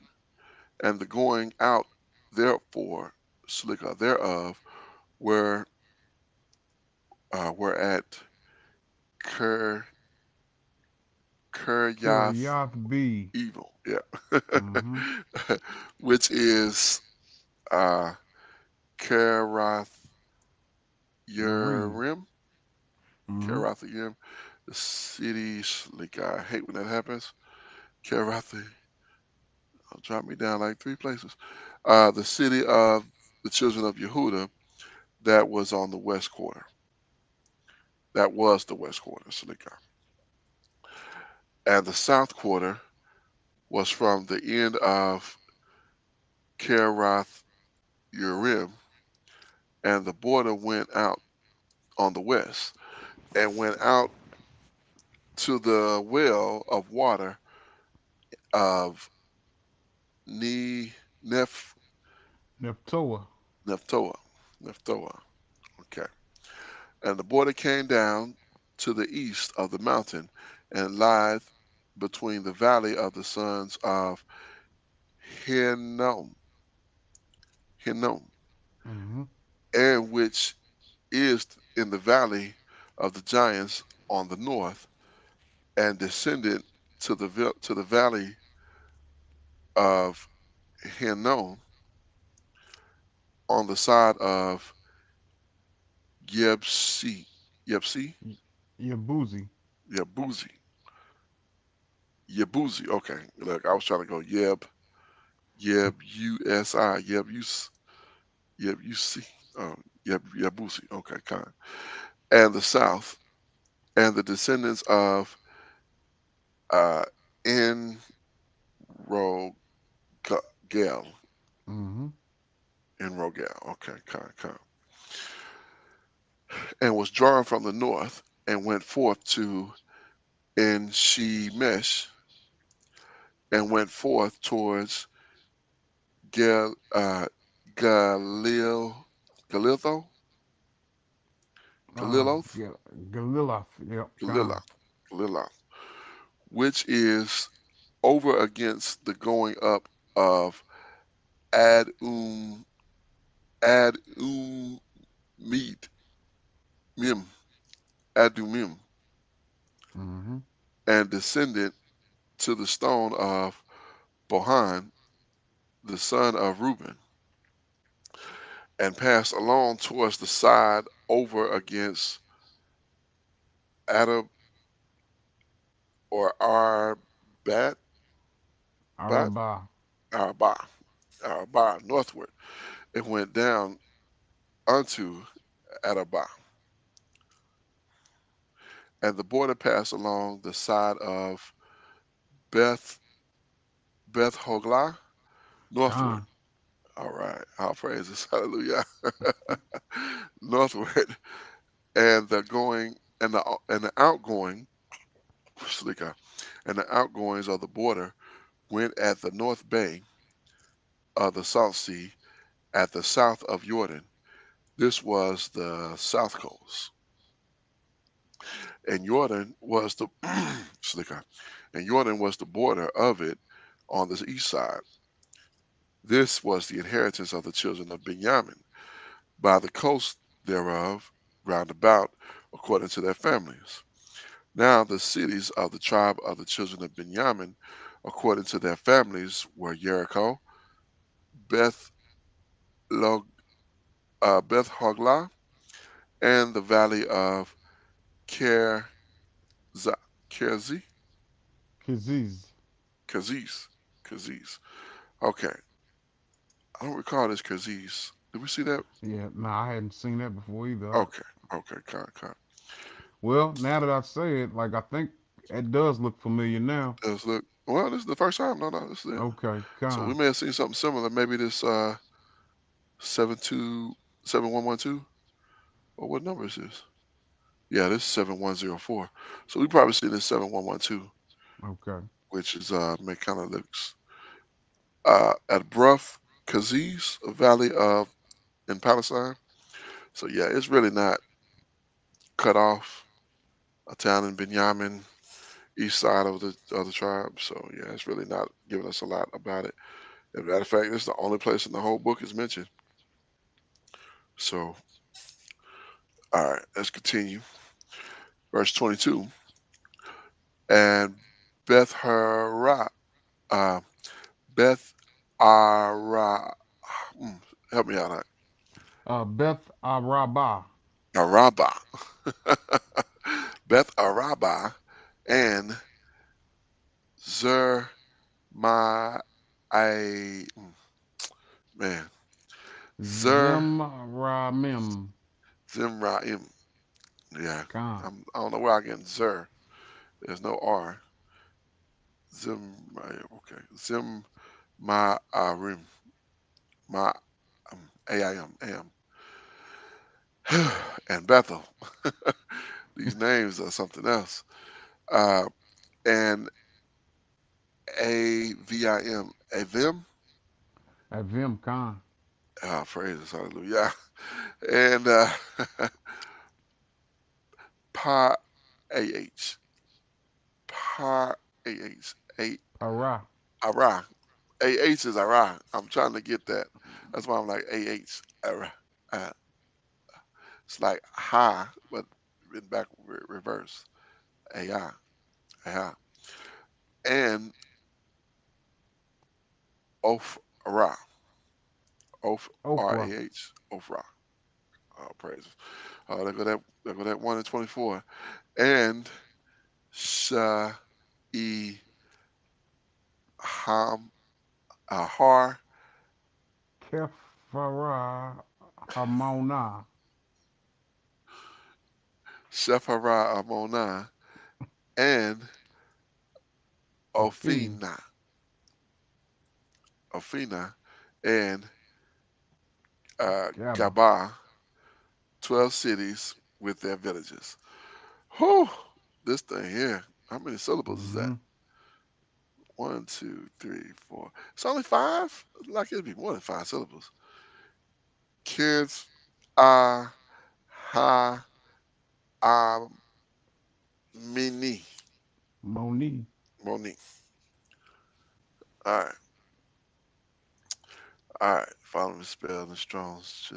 and the going out therefore slicker thereof were were at Ker Keryath Kiryath B. evil, yeah, Mm-hmm. which is uh Kerath Urim. Yerim, Mm-hmm. Kerath Yerim, the city. Like I hate when that happens. Kerath, drop me down like three places. The city of the children of Yehuda that was on the west quarter. That was the west quarter, Salika. And the south quarter was from the end of Kerath Yerim, and the border went out on the west and went out to the well of water of Ne Neph Nephtoah. Nephtoah. Nephtoah. Okay. And the border came down to the east of the mountain and lieth between the valley of the sons of Hinnom, Hinnom, Mm-hmm. and which is in the valley of the giants on the north, and descended to the valley of Hinnom on the side of Yebsi, Yebsi, Yebuzi. Yebuzi, Yebuzi. Okay, look, I was trying to go Yebusi, Yebusi, Yebusi. Okay, kind. And the south, and the descendants of uh, Enrogel, Mm-hmm. Enrogel. Okay, kind. And was drawn from the north, and went forth to Enshemesh, and went forth towards Galil, Galiltho, Galiloth, Galiloth. Yep. Khan. Galiloth, Galiloth, which is over against the going up of Ad Ad Mid Mim, Adumim, Mm-hmm. and descended to the stone of Bohan, the son of Reuben, and passed along towards the side over against Adab or Arbat, Bat, Arabah. Arba, Arba, northward, and went down unto Adabah. And the border passed along the side of Beth Beth Hoglah, northward. Khan. All right, our praises, hallelujah. Northward, and the going and the outgoing, Slika, and the outgoings of the border went at the north bay of the South Sea, at the south of Jordan. This was the south coast, and Jordan was the Slika, and Jordan was the border of it on the east side. This was the inheritance of the children of Benjamin by the coast thereof round about, according to their families. Now the cities of the tribe of the children of Benjamin, according to their families, were Jericho, Beth Log, Beth Hoglah, and the valley of Kerza, Kerzi, Kaziz. Kaziz, Kaziz. Okay, I don't recall this Kaziz. Did we see that? Yeah. Nah, I hadn't seen that before either. Okay, okay, kind. Well, now that I say it, like I think it does look familiar now. Let's look. Well, this is the first time. No, this is it. Okay. So we Khan. may have seen something similar. Maybe this 727112. Or what number is this? Yeah, this is 7104. So we probably seen this 7112. Okay. which is make kind of looks at Bruff Kaziz, a valley of in Palestine. So yeah, it's really not cut off. A town in Benjamin, east side of the tribe. So yeah, it's really not giving us a lot about it. As a matter of fact, it's the only place in the whole book is mentioned. So all right, let's continue. Verse 22. And Beth Hara, uh, Beth Ara, mm, help me out. Beth Araba. Araba, Beth Araba, and Zer my man Zer Zemramim. Zimraim. Yeah, Khan. I don't know where I get Zer. There's no R. Okay. Zim my Arim. My Aim. And Bethel. These names are something else. Uh, and Avim. Avim. Avim Khan. Praises, hallelujah. And Pa AH. Pa AH. A Para. Ara. AH is Ara. I'm trying to get that. That's why I'm like AH. Ara. Uh, it's like ha, but in back reverse. AI. AI. And Oph Ra. Oph Oprah. RAH. Ophrah. Praises. There go that 1 and 24. And Sha E Ham Har Kefara Hamona. Sephara Amona and Afin. Ophina. Ophina and Gaba. Gabah, 12 cities with their villages. Whew, this thing here. How many syllables is that? Mm-hmm. One, two, three, four. It's only five? Like it'd be more than five syllables. Kids, ah, ha, ah, mini, Moni. Moni. All right, all right. Following the spell and Strong's.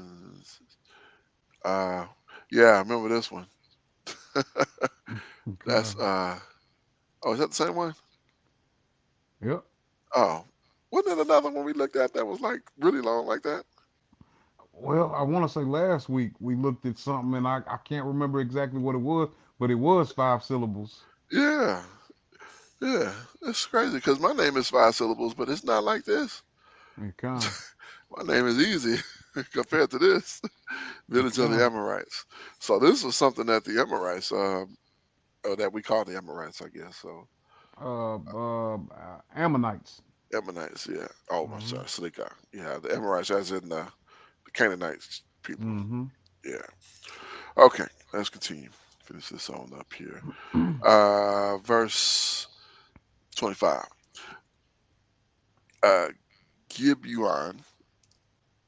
Uh, yeah, I remember this one. That's Khan. oh, is that the same one? Yep. Oh, wasn't it another one we looked at that was like really long like that? Well, I want to say last week we looked at something and I can't remember exactly what it was, but it was 5 syllables. Yeah, yeah. It's crazy because my name is five syllables, but it's not like this. And Khan. My name is easy compared to this. Village of the Khan. Amorites. So this was something that the Amorites, or that we call the Amorites, I guess. So Ammonites. Ammonites, yeah. Oh, my Mm-hmm. sorry, Slikah. Yeah, the Amorites, as in the Canaanites people. Mm-hmm. Yeah. Okay, let's continue. Finish this on up here. Verse 25. Uh, Gibeon,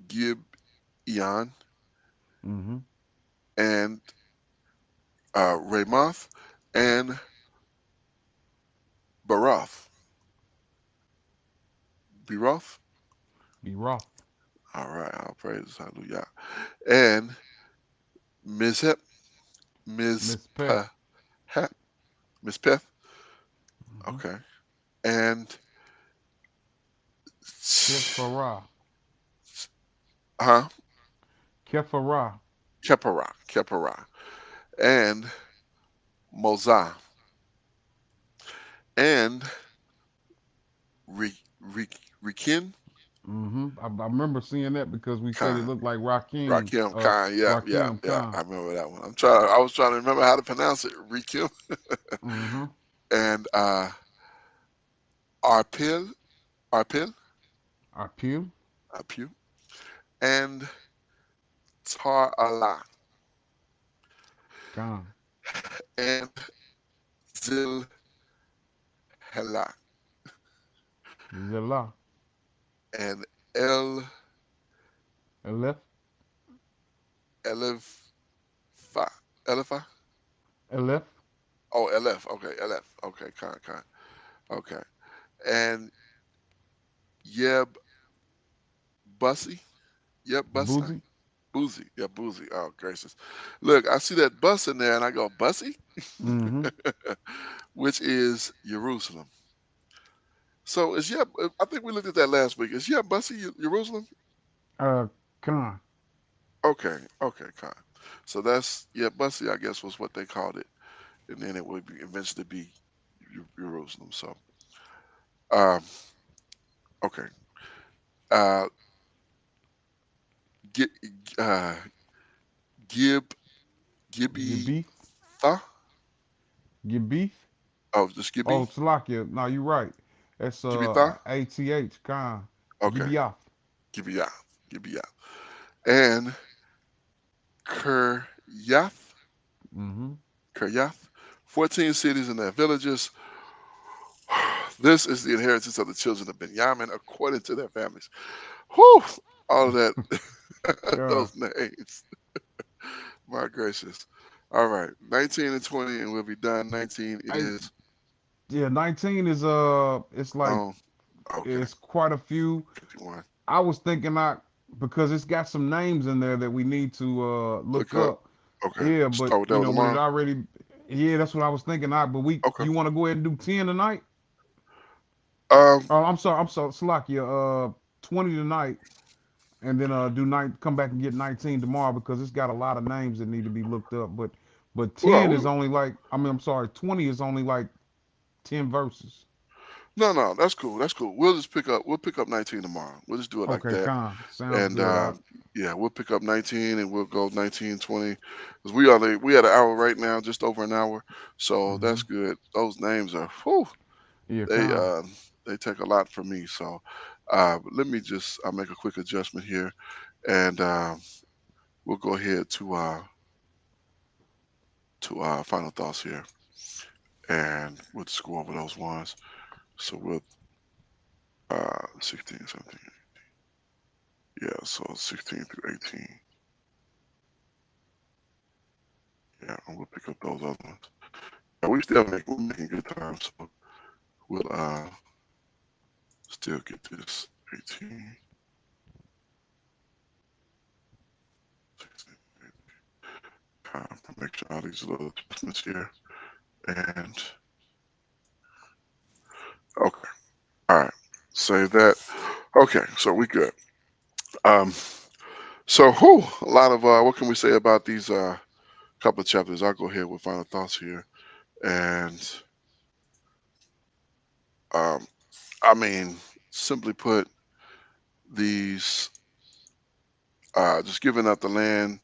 Gibeon, mm-hmm. and Ramoth, and Baroth. Beroth. Be rough. All right, all praises, hallelujah. And Mizhep, Miss Peth. Mizpah, Mizpeth. Mm-hmm. Okay, and Kefara. huh, Kefara. Kepara, and Mozah, and Rikin, I remember seeing that because we said it Khan, looked like Rakim. Rakim, Khan. Yeah, yeah, Rakim yeah. Khan. I remember that one. I was trying to remember how to pronounce it. Rikim Mm-hmm. and Arpil, Arpil, Appeal. Arpil, and Tar Allah, Khan. and Zil Hela. Zillah. and El Aleph. Elif Elifa. Aleph. Oh, Elif. Okay, Elif. Okay, con. Okay, and Yeb Bussy. Yep, Bussy. Boozy. Boozy. Yeah, Boozy. Oh, gracious. Look, I see that bus in there and I go, Bussy? Mm-hmm. Which is Jerusalem. So is yeah, I think we looked at that last week. Is yeah, Bussy Jerusalem? Uh, Khan. Okay, okay, con. So that's yeah, Bussy, I guess was what they called it. And then it would be eventually be Jerusalem. So um okay. Uh Gi- uh Gib Gibby Gibith. Tha? Gibith. Oh, just Oh, Gibby? Salakia. No, you're right. That's Gibby Tha? ATH. Khan. Okay. Gibeath. Gibby Gibby and Kiryath, Mm-hmm. Kiryath, 14 cities and their villages. This is the inheritance of the children of Benjamin according to their families. Whew, all of that, Khan. those names. My gracious. All right, 19 and 20, and we'll be done. 19 I is Yeah, 19 is it's like oh, okay, it's quite a few. 51. I was thinking I because it's got some names in there that we need to look Look up. up. Okay, Yeah, but start with that one with it tomorrow. already, yeah, that's what I was thinking. But Okay. you want to go ahead and do 10 tonight? Um, Oh, I'm sorry, Salakia, 20 tonight, and then do nine, come back and get 19 tomorrow because it's got a lot of names that need to be looked up. But 10 well, is only like, I'm sorry, 20 is only like 10 verses. no, that's cool. That's cool. We'll just pick up. We'll pick up 19 tomorrow. We'll just do it like Okay, that. Con, sounds And good. yeah, we'll pick up 19 and we'll go 19, 20. Because we had an hour right now, just over an hour. So Mm-hmm. that's good. Those names are, whew, Yeah, they Con. take a lot from me. So let me just I'll make a quick adjustment here, and we'll go ahead to final thoughts here, and we'll just go over those ones. So with 16, 17, yeah, so 16 through 18, yeah, and we'll pick up those other ones. Yeah, we're making good time, so we'll still get this 18, 16, time to make sure all these little adjustments here. And okay, all right, save that. Okay, so we good. Um, so whew, a lot of what can we say about these couple of chapters? I'll go ahead with final thoughts here, and um, I mean, simply put, these just giving up the land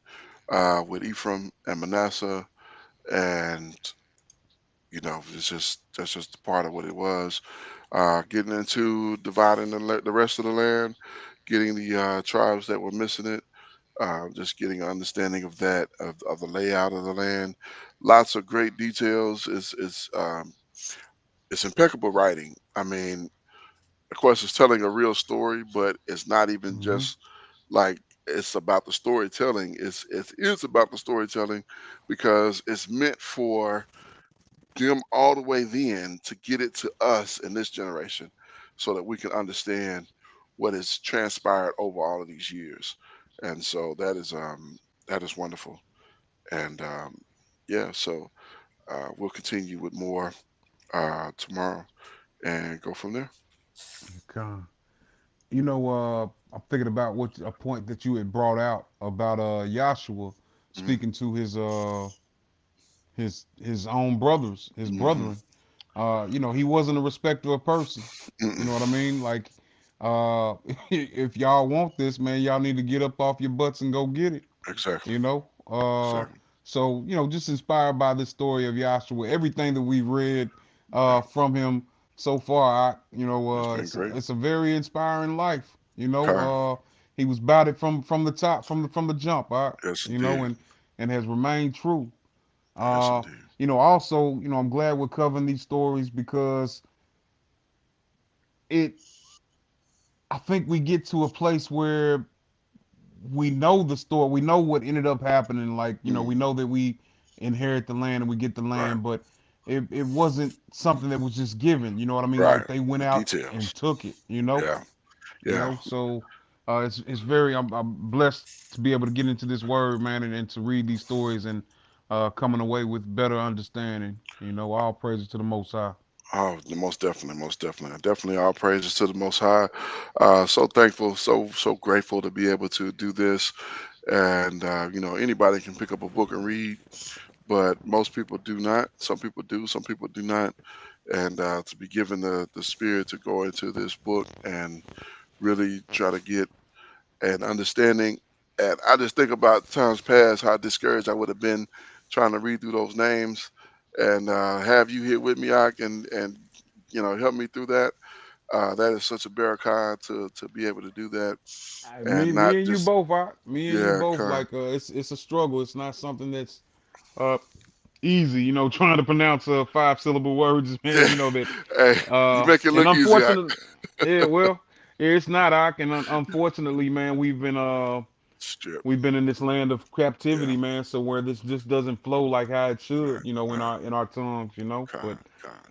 with Ephraim and Manasseh, and it's just that's just part of what it was. Getting into dividing the rest of the land, getting the tribes that were missing it, just getting an understanding of that of the layout of the land. Lots of great details. It's impeccable writing. I mean, of course, it's telling a real story, but it's not even Mm-hmm. just like it's about the storytelling. It is about the storytelling because it's meant for them all the way then to get it to us in this generation so that we can understand what has transpired over all of these years. And so that is wonderful. And yeah, so we'll continue with more tomorrow and go from there. Con. I'm thinking about what a point that you had brought out about Joshua Hmm. speaking to his own brothers, his Hmm. brethren. He wasn't a respecter of persons. You know what I Mm-mm. mean? Like, uh, if y'all want this, man, y'all need to get up off your butts and go get it. Exactly. you know. Exactly. So just inspired by the story of Joshua, everything that we read Yeah, from him so far, it's been it's great. it's a very inspiring life. Okay. He was about it from the top, from the jump, Yes, indeed. and has remained true. Yes, indeed. Also, I'm glad we're covering these stories because it. I think we get to a place where we know the story. We know what ended up happening. Like, we Mm, know that we inherit the land and we get the right, land, but it wasn't something that was just given. You know what I mean? right. Like they went The out and details. took it. You know. Yeah, You yeah. know. So it's very. I'm blessed to be able to get into this word, man, and to read these stories and coming away with better understanding. All praises to the Most High. Oh, most definitely, most definitely, definitely. All praises to the Most High. So thankful, so grateful to be able to do this. And anybody can pick up a book and read, but most people do not. Some people do, some people do not. And to be given the spirit to go into this book and really try to get an understanding. And I just think about times past how discouraged I would have been trying to read through those names, and have you here with me, I and help me through that. That is such a barakah to be able to do that, Me, and not me and you just both. Me and you yeah, both. con Like it's a struggle. It's not something that's uh easy. Trying to pronounce 5-syllable words, man. yeah. That Hey, you make it and look easy. unfortunately, yeah, well, yeah, it's not. I can unfortunately, man, Strip. we've been in this land of Yeah, captivity, man. So where this just doesn't flow like how it should, right, in right. our tongues, But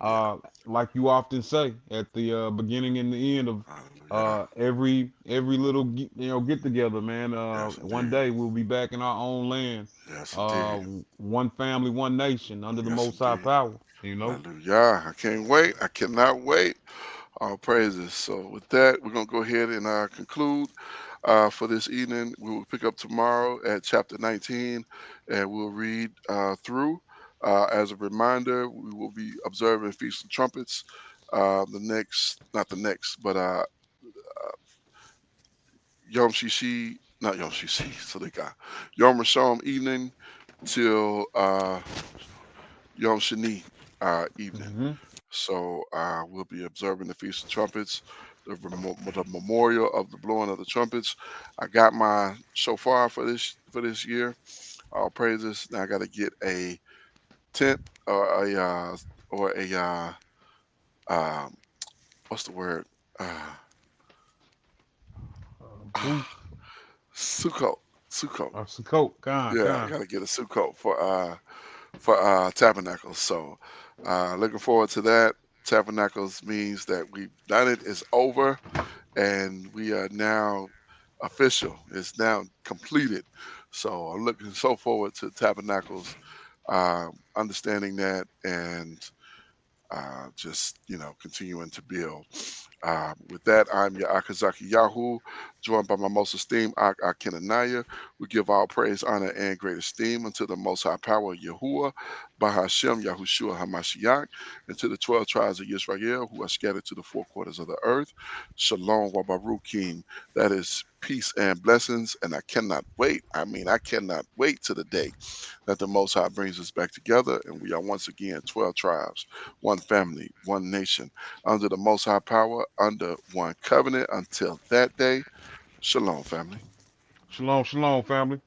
Yeah. uh, like you often say, at the beginning and the end of Hallelujah. every little get together, man. Yes, One indeed. day we'll be back in our own land, Yes, uh, indeed. one family, one nation, under the Yes, Most High indeed. power. Hallelujah. I can't wait. I cannot wait. All praises. So with that, we're gonna go ahead and conclude for this evening. We will pick up tomorrow at chapter 19, and we'll read through. As a reminder, we will be observing Feast of Trumpets. Not the next, but Yom Shishi, not Yom Shishi, Salika, Yom Rishon evening till Yom Shani evening. Hmm. So we'll be observing the Feast of Trumpets, the memorial of the blowing of the trumpets. I got my shofar for this year. All praises. Now I got to get a tent or a um, what's the word? Uh, Booth, Sukkot. Sukkot. Sukkot, Yeah, I Khan. got to get a Sukkot for Tabernacles. So looking forward to that. Tabernacles means that we've done it. It's over, and we are now official. It's now completed. So I'm looking so forward to Tabernacles, understanding that, and just continuing to build. With that, I'm your Akazaki Yahoo, joined by my most esteemed Akenanaya. We give all praise, honor, and great esteem unto the Most High Power Yahuwah, Bahashem Yahushua Hamashiach, and to the 12 tribes of Israel who are scattered to the four quarters of the earth. Shalom Wabarukim. That is peace and blessings, and I cannot wait. I mean, I cannot wait to the day that the Most High brings us back together, and we are once again 12 tribes, one family, one nation, under the Most High power, under one covenant. Until that day, shalom, family. Shalom, shalom, family.